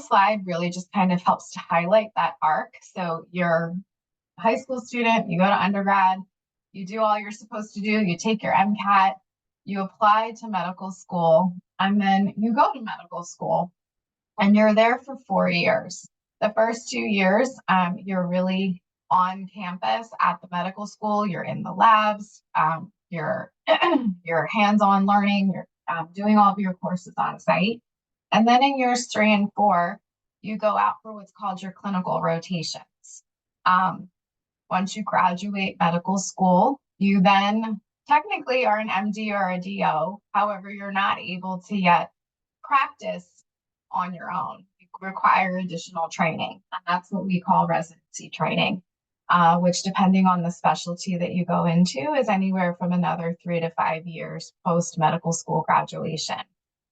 slide really just kind of helps to highlight that arc. So you're a high school student, you go to undergrad, you do all you're supposed to do, you take your MCAT, you apply to medical school, and then you go to medical school, and you're there for 4 years. The first 2 years, you're really on campus at the medical school, you're in the labs, you're hands-on learning, you're doing all of your courses on site. And then in years 3 and 4, you go out for what's called your clinical rotations. Once you graduate medical school, you then technically are an MD or a DO. However, you're not able to yet practice on your own. You require additional training, and that's what we call residency training, which, depending on the specialty that you go into, is anywhere from another 3 to 5 years post medical school graduation.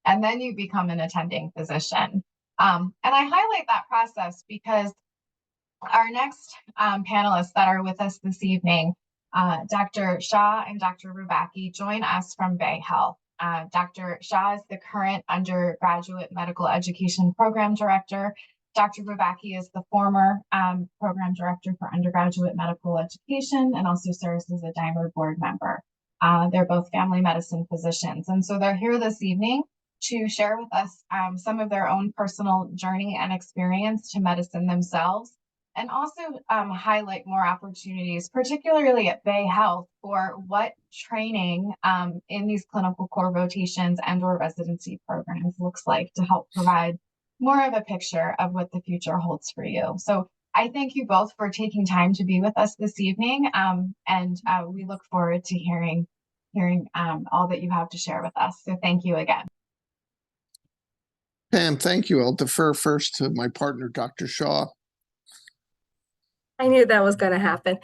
And then you become an attending physician. And I highlight that process because our next panelists that are with us this evening, Dr. Shah and Dr. Rubacki, join us from Bay Health. Dr. Shah is the current undergraduate medical education program director. Dr. Rubacki is the former program director for undergraduate medical education and also serves as a DIMER board member. They're both family medicine physicians. And so they're here this evening to share with us some of their own personal journey and experience to medicine themselves, and also highlight more opportunities, particularly at Bay Health, for what training in these clinical core rotations and or residency programs looks like to help provide more of a picture of what the future holds for you. So I thank you both for taking time to be with us this evening, and we look forward to hearing all that you have to share with us. So thank you again. Pam, thank you. I'll defer first to my partner, Dr. Shaw. I knew that was going to happen.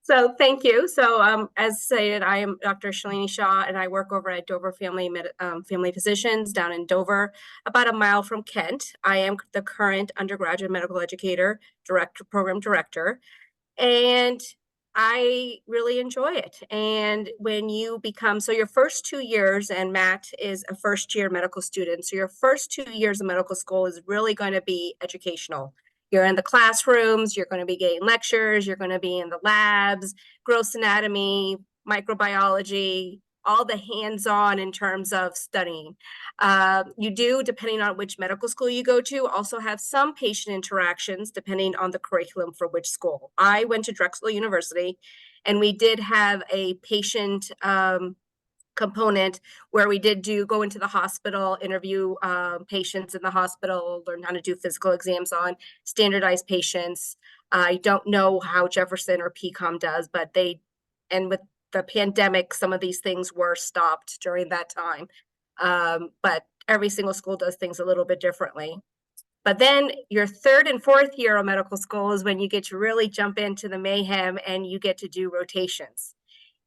So thank you. So as stated, I am Dr. Shalini Shah, and I work over at Dover Family Physicians down in Dover, about a mile from Kent. I am the current undergraduate medical educator, program director, and I really enjoy it. And when you become, so your first 2 years, and Matt is a first-year medical student, so your first 2 years of medical school is really going to be educational. You're in the classrooms, you're going to be getting lectures, you're going to be in the labs, gross anatomy, microbiology, all the hands-on in terms of studying. You do, depending on which medical school you go to, also have some patient interactions depending on the curriculum for which school. I went to Drexel University, and we did have a patient component where we did go into the hospital, interview patients in the hospital, learn how to do physical exams on standardized patients. I don't know how Jefferson or PCOM does, but and with the pandemic, some of these things were stopped during that time. But every single school does things a little bit differently. But then your 3rd and 4th year of medical school is when you get to really jump into the mayhem, and you get to do rotations.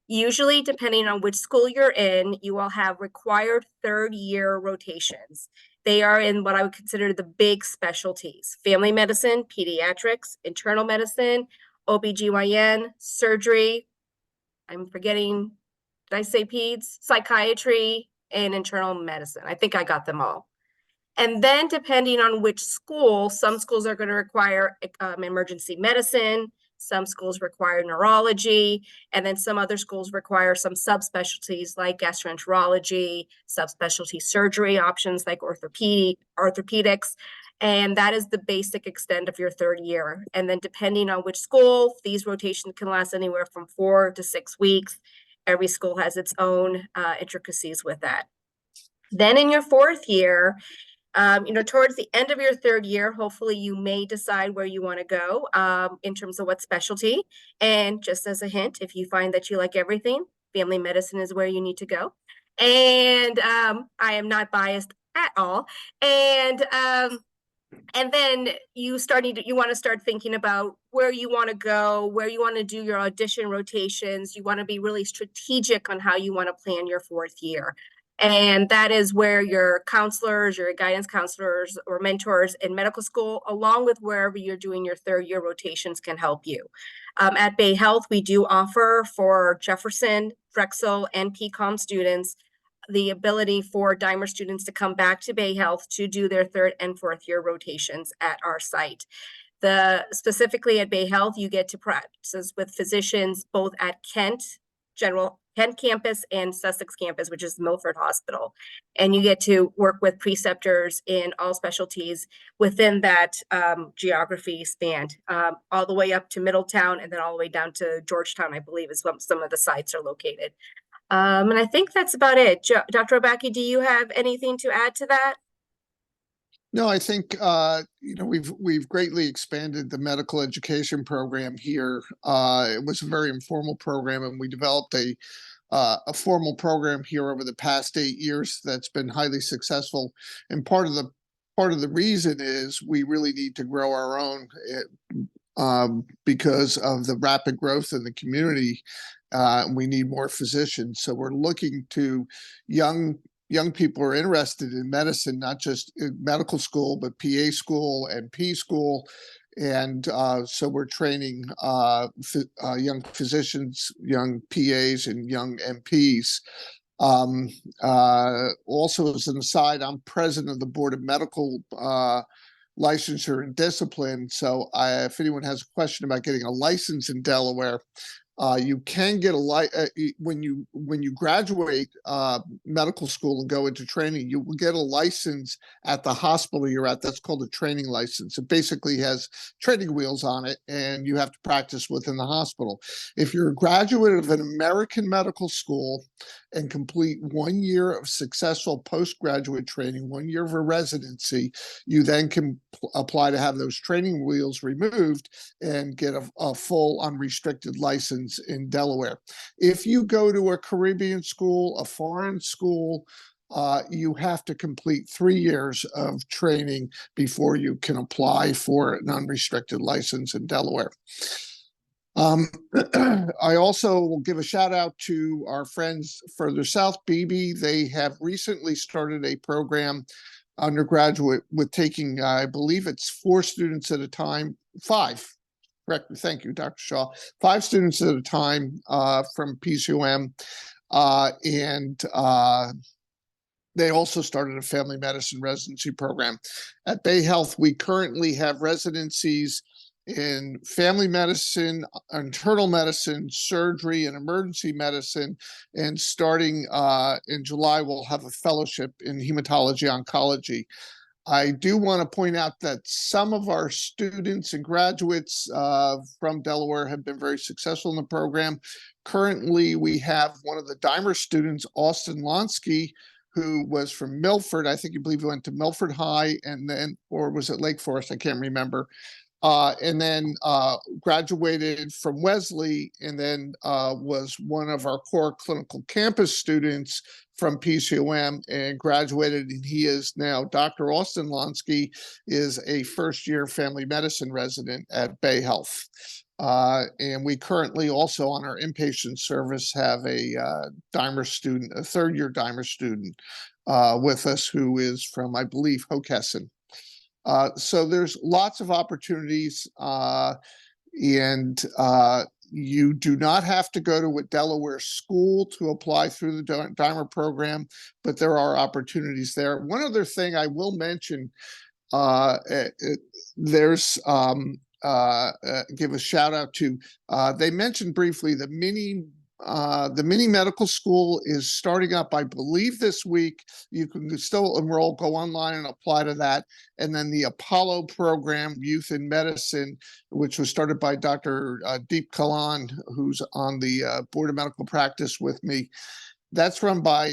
Usually, depending on which school you're in, you will have required 3rd-year rotations. They are in what I would consider the big specialties: family medicine, pediatrics, internal medicine, OBGYN, surgery. I'm forgetting, did I say peds? Psychiatry, and internal medicine. I think I got them all. And then depending on which school, some schools are going to require emergency medicine, Some schools require neurology, and then some other schools require some subspecialties like gastroenterology, subspecialty surgery options like orthopedics. And that is the basic extent of your third year. And then depending on which school, these rotations can last anywhere from 4 to 6 weeks. Every school has its own intricacies with that. Then in your fourth year, towards the end of your third year, hopefully you may decide where you want to go in terms of what specialty. And just as a hint, if you find that you like everything, family medicine is where you need to go. And I am not biased at all. And then you want to start thinking about where you want to go, where you want to do your audition rotations. You want to be really strategic on how you want to plan your fourth year. And that is where your counselors, your guidance counselors or mentors in medical school, along with wherever you're doing your third year rotations, can help you. At Bay Health, we do offer for Jefferson, Drexel, and PCOM students the ability for Dimer students to come back to Bay Health to do their third and fourth year rotations at our site. Specifically at Bay Health, you get to practice with physicians both at Kent campus and Sussex campus, which is Milford Hospital. And you get to work with preceptors in all specialties within that geography span, all the way up to Middletown and then all the way down to Georgetown, I believe is what some of the sites are located. And I think that's about it. Dr. Obaki, do you have anything to add to that? No, I think we've greatly expanded the medical education program here. It was a very informal program, and we developed a formal program here over the past 8 years that's been highly successful. And part of the reason is we really need to grow our own because of the rapid growth in the community. We need more physicians. So we're looking to young people who are interested in medicine, not just in medical school, but PA school and P school. And so we're training young physicians, young PAs, and young MPs. Also, as an aside, I'm president of the Board of Medical Licensure and Discipline. So if anyone has a question about getting a license in Delaware, you can get when you graduate medical school and go into training, you will get a license at the hospital you're at. That's called a training license. It basically has training wheels on it, and you have to practice within the hospital. If you're a graduate of an American medical school and complete 1 year of successful postgraduate training, 1 year of a residency, you then can apply to have those training wheels removed and get a full unrestricted license in Delaware. If you go to a Caribbean school, a foreign school, you have to complete 3 years of training before you can apply for an unrestricted license in Delaware. I also will give a shout out to our friends further south, Beebe. They have recently started a program, undergraduate, with taking, I believe it's 4 students at a time, 5. Correct. Thank you, Dr. Shaw. 5 students at a time from PCOM. And they also started a family medicine residency program. At Bay Health, we currently have residencies in family medicine, internal medicine, surgery, and emergency medicine. And starting in July, we'll have a fellowship in hematology oncology. I do want to point out that some of our students and graduates from Delaware have been very successful in the program. Currently, we have one of the Dimer students, Austin Lonsky, who was from Milford. I believe he went to Milford High, and then, or was it Lake Forest? I can't remember. And then graduated from Wesley, and then was one of our core clinical campus students from PCOM and graduated. And he is now, Dr. Austin Lonsky is a first-year family medicine resident at Bay Health. And we currently also on our inpatient service have a Dimer student, a third-year Dimer student with us who is from, I believe, Hockessin. So there's lots of opportunities, and you do not have to go to a Delaware school to apply through the Dimer program, but there are opportunities there. One other thing I will mention, there's give a shout out to, they mentioned briefly the mini medical school is starting up, I believe, this week. You can still enroll, go online and apply to that. And then the Apollo program, Youth in Medicine, which was started by Dr. Deep Kalan, who's on the Board of Medical Practice with me. That's run by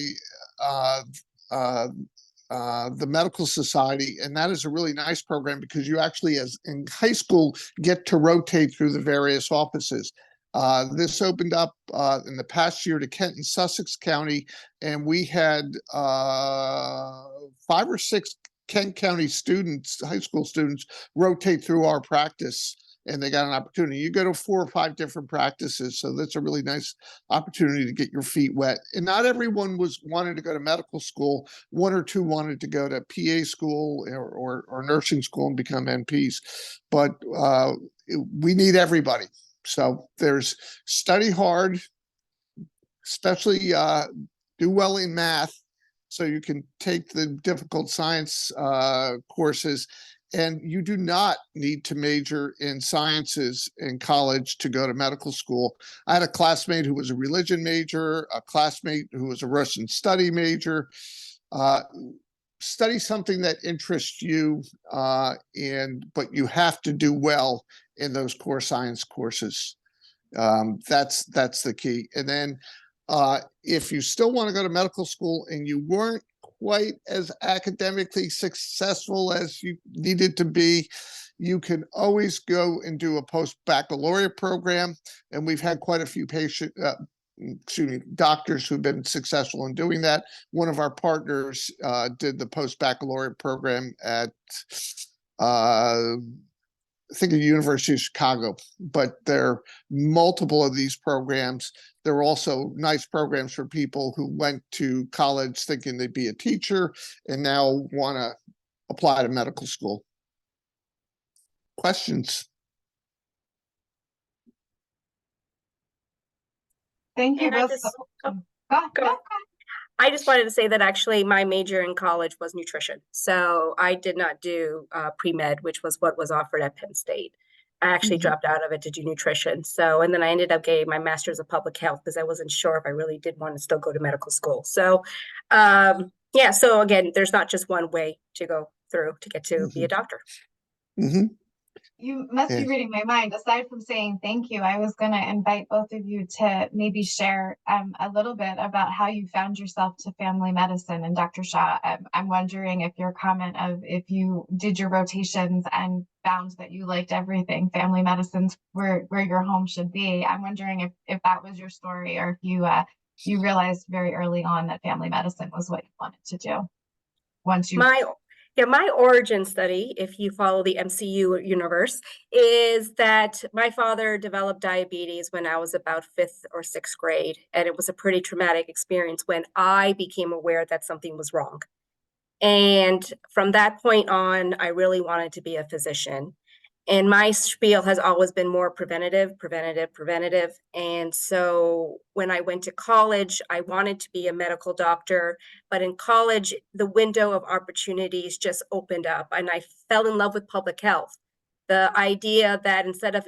the Medical Society, and that is a really nice program because you actually, as in high school, get to rotate through the various offices. This opened up in the past year to Kent and Sussex County, and we had 5 or 6 Kent County students, high school students, rotate through our practice, and they got an opportunity. You go to 4 or 5 different practices, so that's a really nice opportunity to get your feet wet. And not everyone wanted to go to medical school. 1 or 2 wanted to go to PA school or nursing school and become NPs, but we need everybody. So there's study hard, especially do well in math, so you can take the difficult science courses. And you do not need to major in sciences in college to go to medical school. I had a classmate who was a religion major, a classmate who was a Russian study major. Study something that interests you, but you have to do well in those core science courses. That's the key. And then if you still want to go to medical school and you weren't quite as academically successful as you needed to be, you can always go and do a post-baccalaureate program. And we've had quite a few doctors who've been successful in doing that. One of our partners did the post-baccalaureate program at I think at the University of Chicago, but there are multiple of these programs. There are also nice programs for people who went to college thinking they'd be a teacher and now want to apply to medical school. Questions? Thank you And I both. just- Go. I just wanted to say that actually my major in college was nutrition. So I did not do pre-med, which was what was offered at Penn State. I actually dropped out of it to do nutrition. So, and then I ended up getting my master's of public health because I wasn't sure if I really did want to still go to medical school. So, yeah, so again, there's not just one way to go through to get to be a doctor. Mm-hmm. You must be Yeah. reading my mind. Aside from saying thank you, I was going to invite both of you to maybe share a little bit about how you found yourself to family medicine. And Dr. Shah, I'm wondering if your comment of if you did your rotations and found that you liked everything, family medicine's where your home should be. I'm wondering if that was your story, or if you realized very early on that family medicine was what you wanted to do once you. My origin study, if you follow the MCU universe, is that my father developed diabetes when I was about 5th or 6th grade. And it was a pretty traumatic experience when I became aware that something was wrong. And from that point on, I really wanted to be a physician. And my spiel has always been more preventative. And so when I went to college, I wanted to be a medical doctor. But in college, the window of opportunities just opened up, and I fell in love with public health. The idea that instead of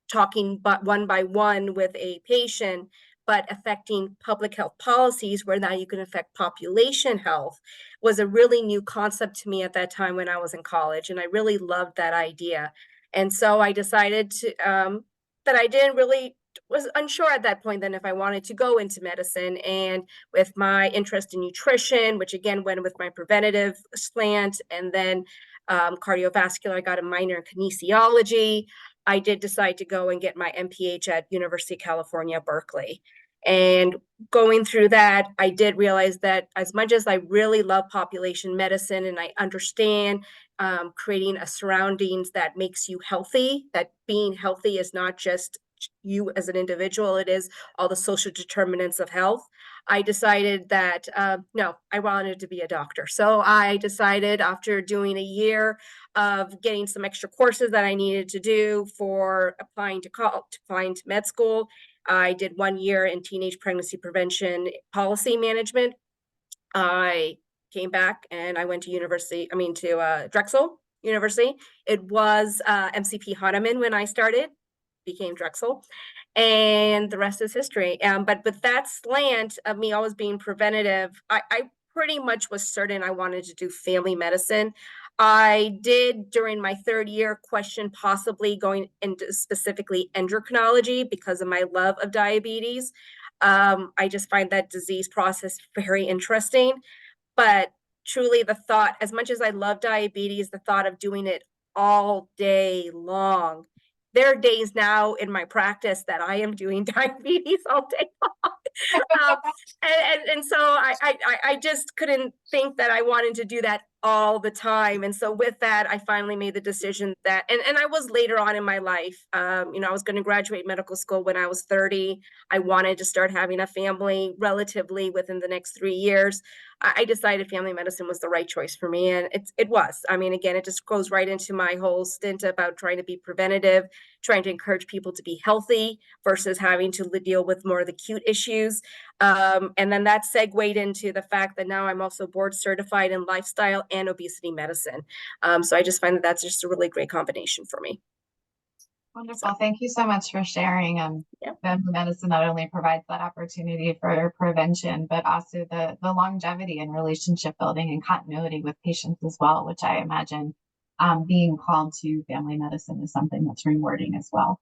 talking one by one with a patient, but affecting public health policies where now you can affect population health was a really new concept to me at that time when I was in college. And I really loved that idea. And so I decided to, that I was unsure at that point then if I wanted to go into medicine. And with my interest in nutrition, which again went with my preventative slant, and then cardiovascular, I got a minor in kinesiology. I did decide to go and get my MPH at University of California, Berkeley. And going through that, I did realize that as much as I really love population medicine and I understand creating a surroundings that makes you healthy, that being healthy is not just you as an individual, it is all the social determinants of health. I decided that, no, I wanted to be a doctor. So I decided after doing a year of getting some extra courses that I needed to do for applying to med school, I did 1 year in teenage pregnancy prevention policy management. I came back and I went to Drexel University. It was MCP Hahnemann when I started, became Drexel, and the rest is history. But with that slant of me always being preventative, I pretty much was certain I wanted to do family medicine. I did, during my third year, question possibly going into specifically endocrinology because of my love of diabetes. I just find that disease process very interesting. But truly, the thought, as much as I love diabetes, the thought of doing it all day long. There are days now in my practice that I am doing diabetes all day long. And so I just couldn't think that I wanted to do that all the time. And so with that, I finally made the decision that, and I was later on in my life, I was going to graduate medical school when I was 30. I wanted to start having a family relatively within the next 3 years. I decided family medicine was the right choice for me. And it was. I mean, again, it just goes right into my whole stint about trying to be preventative, trying to encourage people to be healthy versus having to deal with more of the acute issues. And then that segued into the fact that now I'm also board certified in lifestyle and obesity medicine. So I just find that that's just a really great combination for me. Wonderful. Thank you so much for sharing. Family medicine not only provides that opportunity for prevention, but also the longevity and relationship building and continuity with patients as well, which I imagine being called to family medicine is something that's rewarding as well.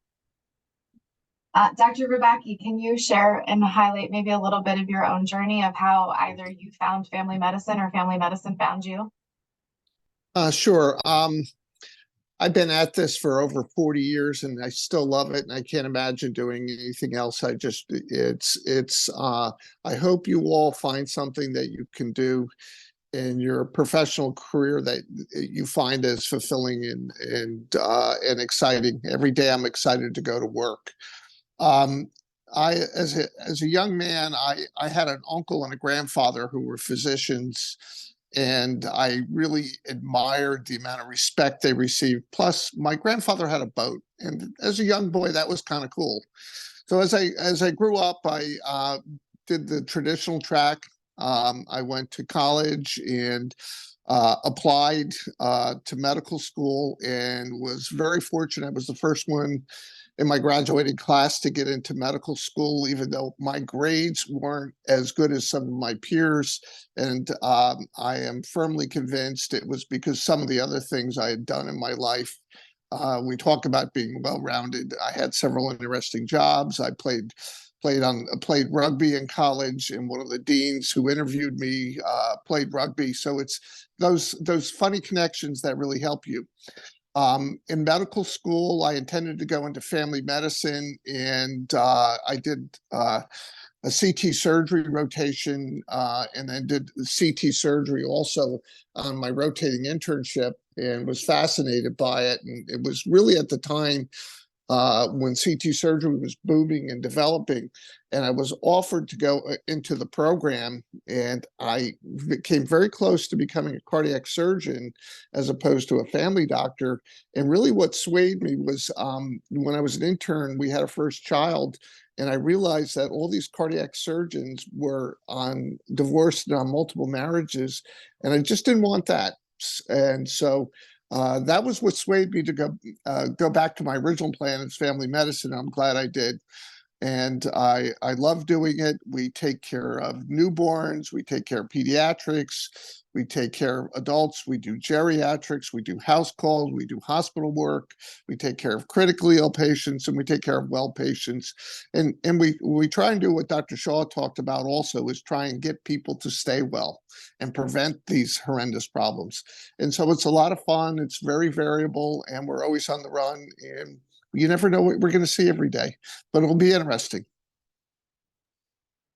Dr. Rubacki, can you share and highlight maybe a little bit of your own journey of how either you found family medicine or family medicine found you? Sure. I've been at this for over 40 years and I still love it and I can't imagine doing anything else. I hope you all find something that you can do in your professional career that you find as fulfilling and exciting. Every day I'm excited to go to work. As a young man, I had an uncle and a grandfather who were physicians, and I really admired the amount of respect they received. Plus, my grandfather had a boat, and as a young boy, that was kind of cool. So as I grew up, I did the traditional track. I went to college and applied to medical school and was very fortunate. I was the first one in my graduating class to get into medical school, even though my grades weren't as good as some of my peers. And I am firmly convinced it was because some of the other things I had done in my life. We talk about being well-rounded. I had several interesting jobs. I played rugby in college, and one of the deans who interviewed me played rugby. So it's those funny connections that really help you. In medical school, I intended to go into family medicine, and I did a CT surgery rotation, and then did CT surgery also on my rotating internship, and was fascinated by it. And it was really at the time when CT surgery was booming and developing, and I was offered to go into the program, and I came very close to becoming a cardiac surgeon as opposed to a family doctor. And really what swayed me was when I was an intern, we had a first child, and I realized that all these cardiac surgeons were divorced and on multiple marriages, and I just didn't want that. And so that was what swayed me to go back to my original plan as family medicine. I'm glad I did. And I love doing it. We take care of newborns, we take care of pediatrics, we take care of adults, we do geriatrics, we do house calls, we do hospital work, we take care of critically ill patients, and we take care of well patients. And we try and do what Dr. Shaw talked about also, is try and get people to stay well and prevent these horrendous problems. And so it's a lot of fun. It's very variable, and we're always on the run, and you never know what we're going to see every day, but it'll be interesting.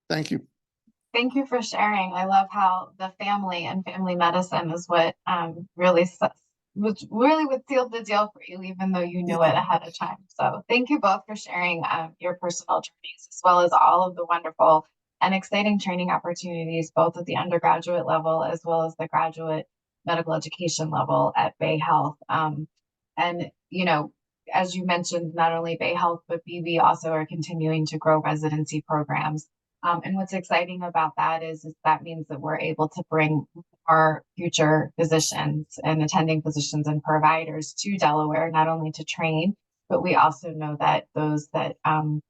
Thank you. Thank you for sharing. I love how the family and family medicine is what really would seal the deal for you, even though you knew it ahead of time. So thank you both for sharing your personal journeys, as well as all of the wonderful and exciting training opportunities, both at the undergraduate level as well as the graduate medical education level at Bay Health. And, as you mentioned, not only Bay Health, but BB also are continuing to grow residency programs And what's exciting about that is that means that we're able to bring our future physicians and attending physicians and providers to Delaware, not only to train, but we also know that those that I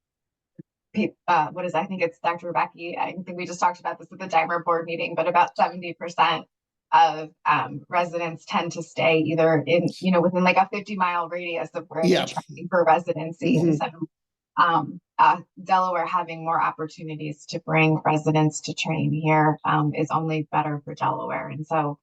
think it's Dr. Rebecca, I think we just talked about this at the Dimer board meeting, but about 70% of residents tend to stay either in, within like a 50-mile radius of where they're training for residency. And so Delaware having more opportunities to bring residents to train here is only better for Delaware. And so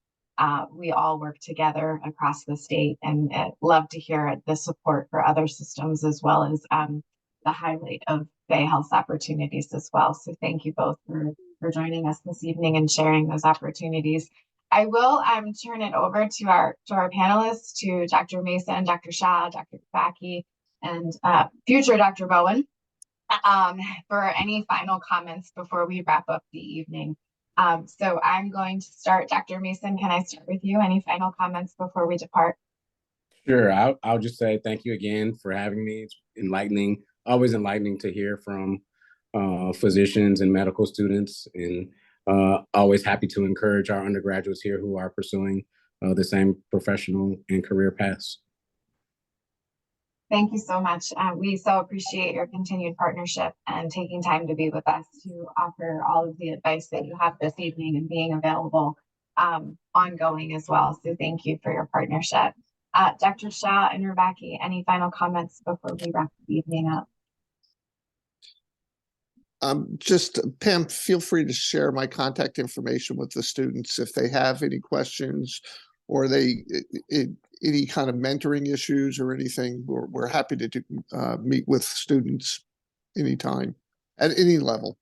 we all work together across the state, and love to hear the support for other systems, as well as the highlight of Bay Health's opportunities as well. So thank you both for joining us this evening and sharing those opportunities. I will turn it over to our panelists, to Dr. Mason, Dr. Shah, Dr. Baki, and future Dr. Bowen, for any final comments before we wrap up the evening. So I'm going to start. Dr. Mason, can I start with you? Any final comments before we depart? Sure. I'll just say thank you again for having me. It's enlightening, always enlightening to hear from physicians and medical students, and always happy to encourage our undergraduates here who are pursuing the same professional and career paths. Thank you so much. We so appreciate your continued partnership and taking time to be with us to offer all of the advice that you have this evening, and being available ongoing as well. So thank you for your partnership. Dr. Shah and Rebecca, any final comments before we wrap the evening up? Just Pam, feel free to share my contact information with the students if they have any questions, or any kind of mentoring issues or anything. We're happy to meet with students anytime at any level.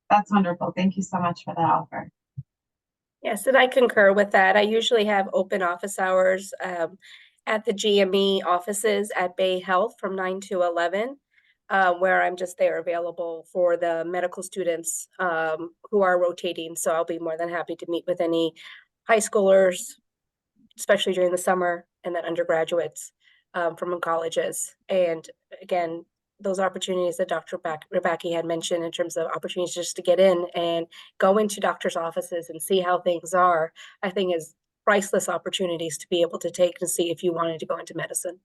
That's wonderful. Thank you so much for that offer. Yes, and I concur with that. I usually have open office hours at the GME offices at Bay Health from 9 to 11. Where I'm just there available for the medical students who are rotating. So I'll be more than happy to meet with any high schoolers, especially during the summer, and then undergraduates from colleges. And again, those opportunities that Dr. Rebecca had mentioned in terms of opportunities just to get in and go into doctors' offices and see how things are, I think is priceless opportunities to be able to take to see if you wanted to go into medicine.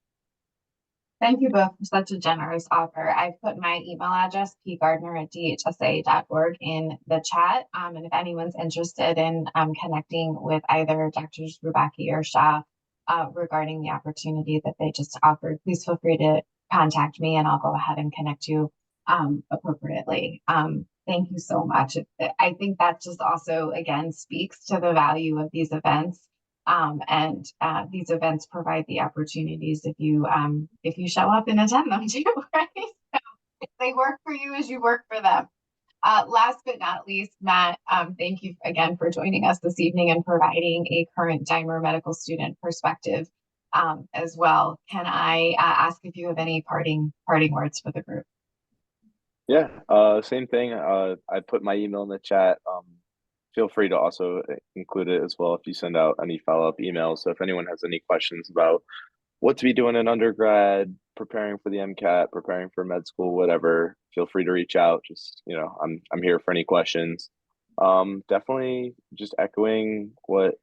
Thank you both for such a generous offer. I've put my email address, pgardner@dhsa.org, in the chat. And if anyone's interested in connecting with either Drs. Rebecca or Shah regarding the opportunity that they just offered, please feel free to contact me, and I'll go ahead and connect you appropriately. Thank you so much. I think that just also, again, speaks to the value of these events. And these events provide the opportunities if you show up and attend them too, right? So if they work for you as you work for them. Last but not least, Matt, thank you again for joining us this evening and providing a current Dimer medical student perspective as well. Can I ask if you have any parting words for the group? Yeah, same thing. I put my email in the chat. Feel free to also include it as well if you send out any follow-up emails. So if anyone has any questions about what to be doing in undergrad, preparing for the MCAT, preparing for med school, whatever, feel free to reach out. Just, I'm here for any questions. Definitely just echoing what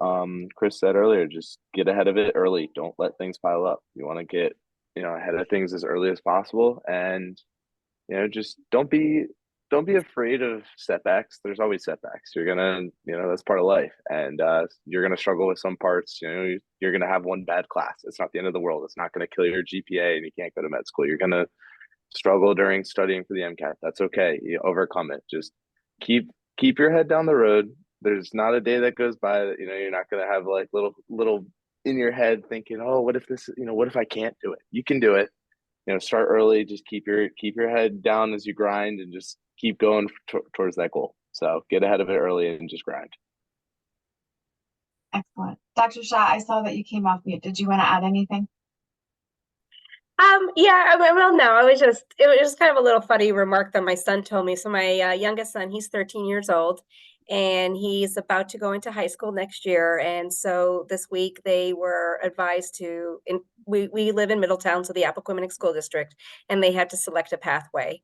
Chris said earlier, just get ahead of it early. Don't let things pile up. You want to get, ahead of things as early as possible, and just don't be afraid of setbacks. There's always setbacks. You're gonna, that's part of life, and you're gonna struggle with some parts. You're gonna have one bad class. It's not the end of the world. It's not gonna kill your GPA and you can't go to med school. You're gonna struggle during studying for the MCAT. That's okay. You overcome it. Just keep your head down the road. There's not a day that goes by that you're not gonna have like little in your head thinking, oh, what if this? What if I can't do it? You can do it. Start early. Just keep your head down as you grind, and just keep going towards that goal. So get ahead of it early and just grind. Excellent. Dr. Shah, I saw that you came off mute. Did you want to add anything? Yeah, well, no, it was just kind of a little funny remark that my son told me. So my youngest son, he's 13 years old, and he's about to go into high school next year. And so this week they were advised we live in Middletown, so the Appoquinimink School District, and they had to select a pathway.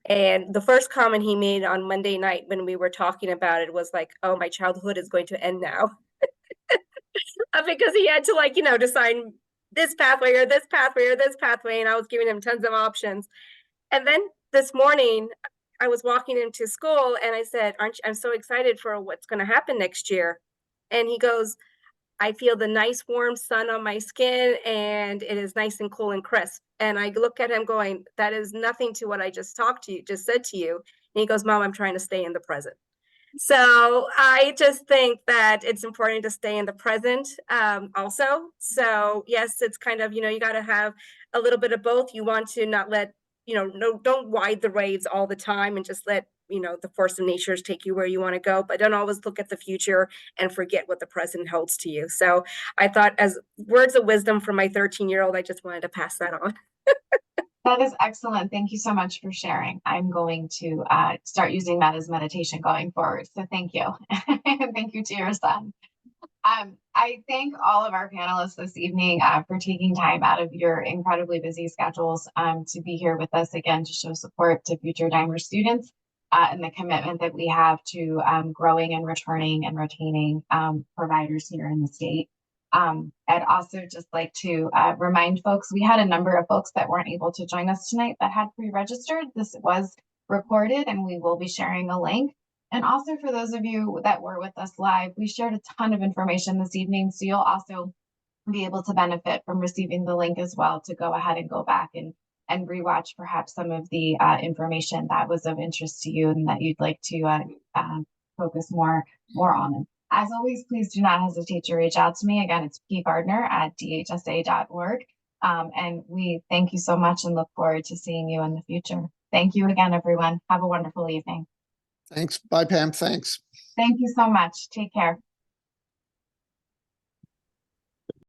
And the first comment he made on Monday night when we were talking about it was like, oh, my childhood is going to end now. Because he had to, like, you know, decide this pathway or this pathway or this pathway. And I was giving him tons of options. And then this morning, I was walking him to school and I said, I'm so excited for what's going to happen next year. And he goes, I feel the nice warm sun on my skin and it is nice and cool and crisp. And I look at him going, that is nothing to what I just said to you. And he goes, Mom, I'm trying to stay in the present. So I just think that it's important to stay in the present also. So yes, it's kind of, you know, you got to have a little bit of both. You want to not let, you know, don't ride the waves all the time and just let, you know, the force of nature take you where you want to go, but don't always look at the future and forget what the present holds to you. So I thought, as words of wisdom from my 13-year-old, I just wanted to pass that on. That is excellent. Thank you so much for sharing. I'm going to start using that as meditation going forward. So thank you. Thank you to your son. I thank all of our panelists this evening for taking time out of your incredibly busy schedules to be here with us again to show support to future Dimer students and the commitment that we have to growing and returning and retaining providers here in the state. I'd also just like to remind folks, we had a number of folks that weren't able to join us tonight that had pre-registered. This was recorded and we will be sharing a link. And also for those of you that were with us live, we shared a ton of information this evening. So you'll also be able to benefit from receiving the link as well to go ahead and go back and rewatch perhaps some of the information that was of interest to you and that you'd like to focus more on. As always, please do not hesitate to reach out to me. Again, it's pgardner@dhsa.org. And we thank you so much and look forward to seeing you in the future. Thank you again, everyone. Have a wonderful evening. Thanks. Bye, Pam. Thanks. Thank you so much. Take care.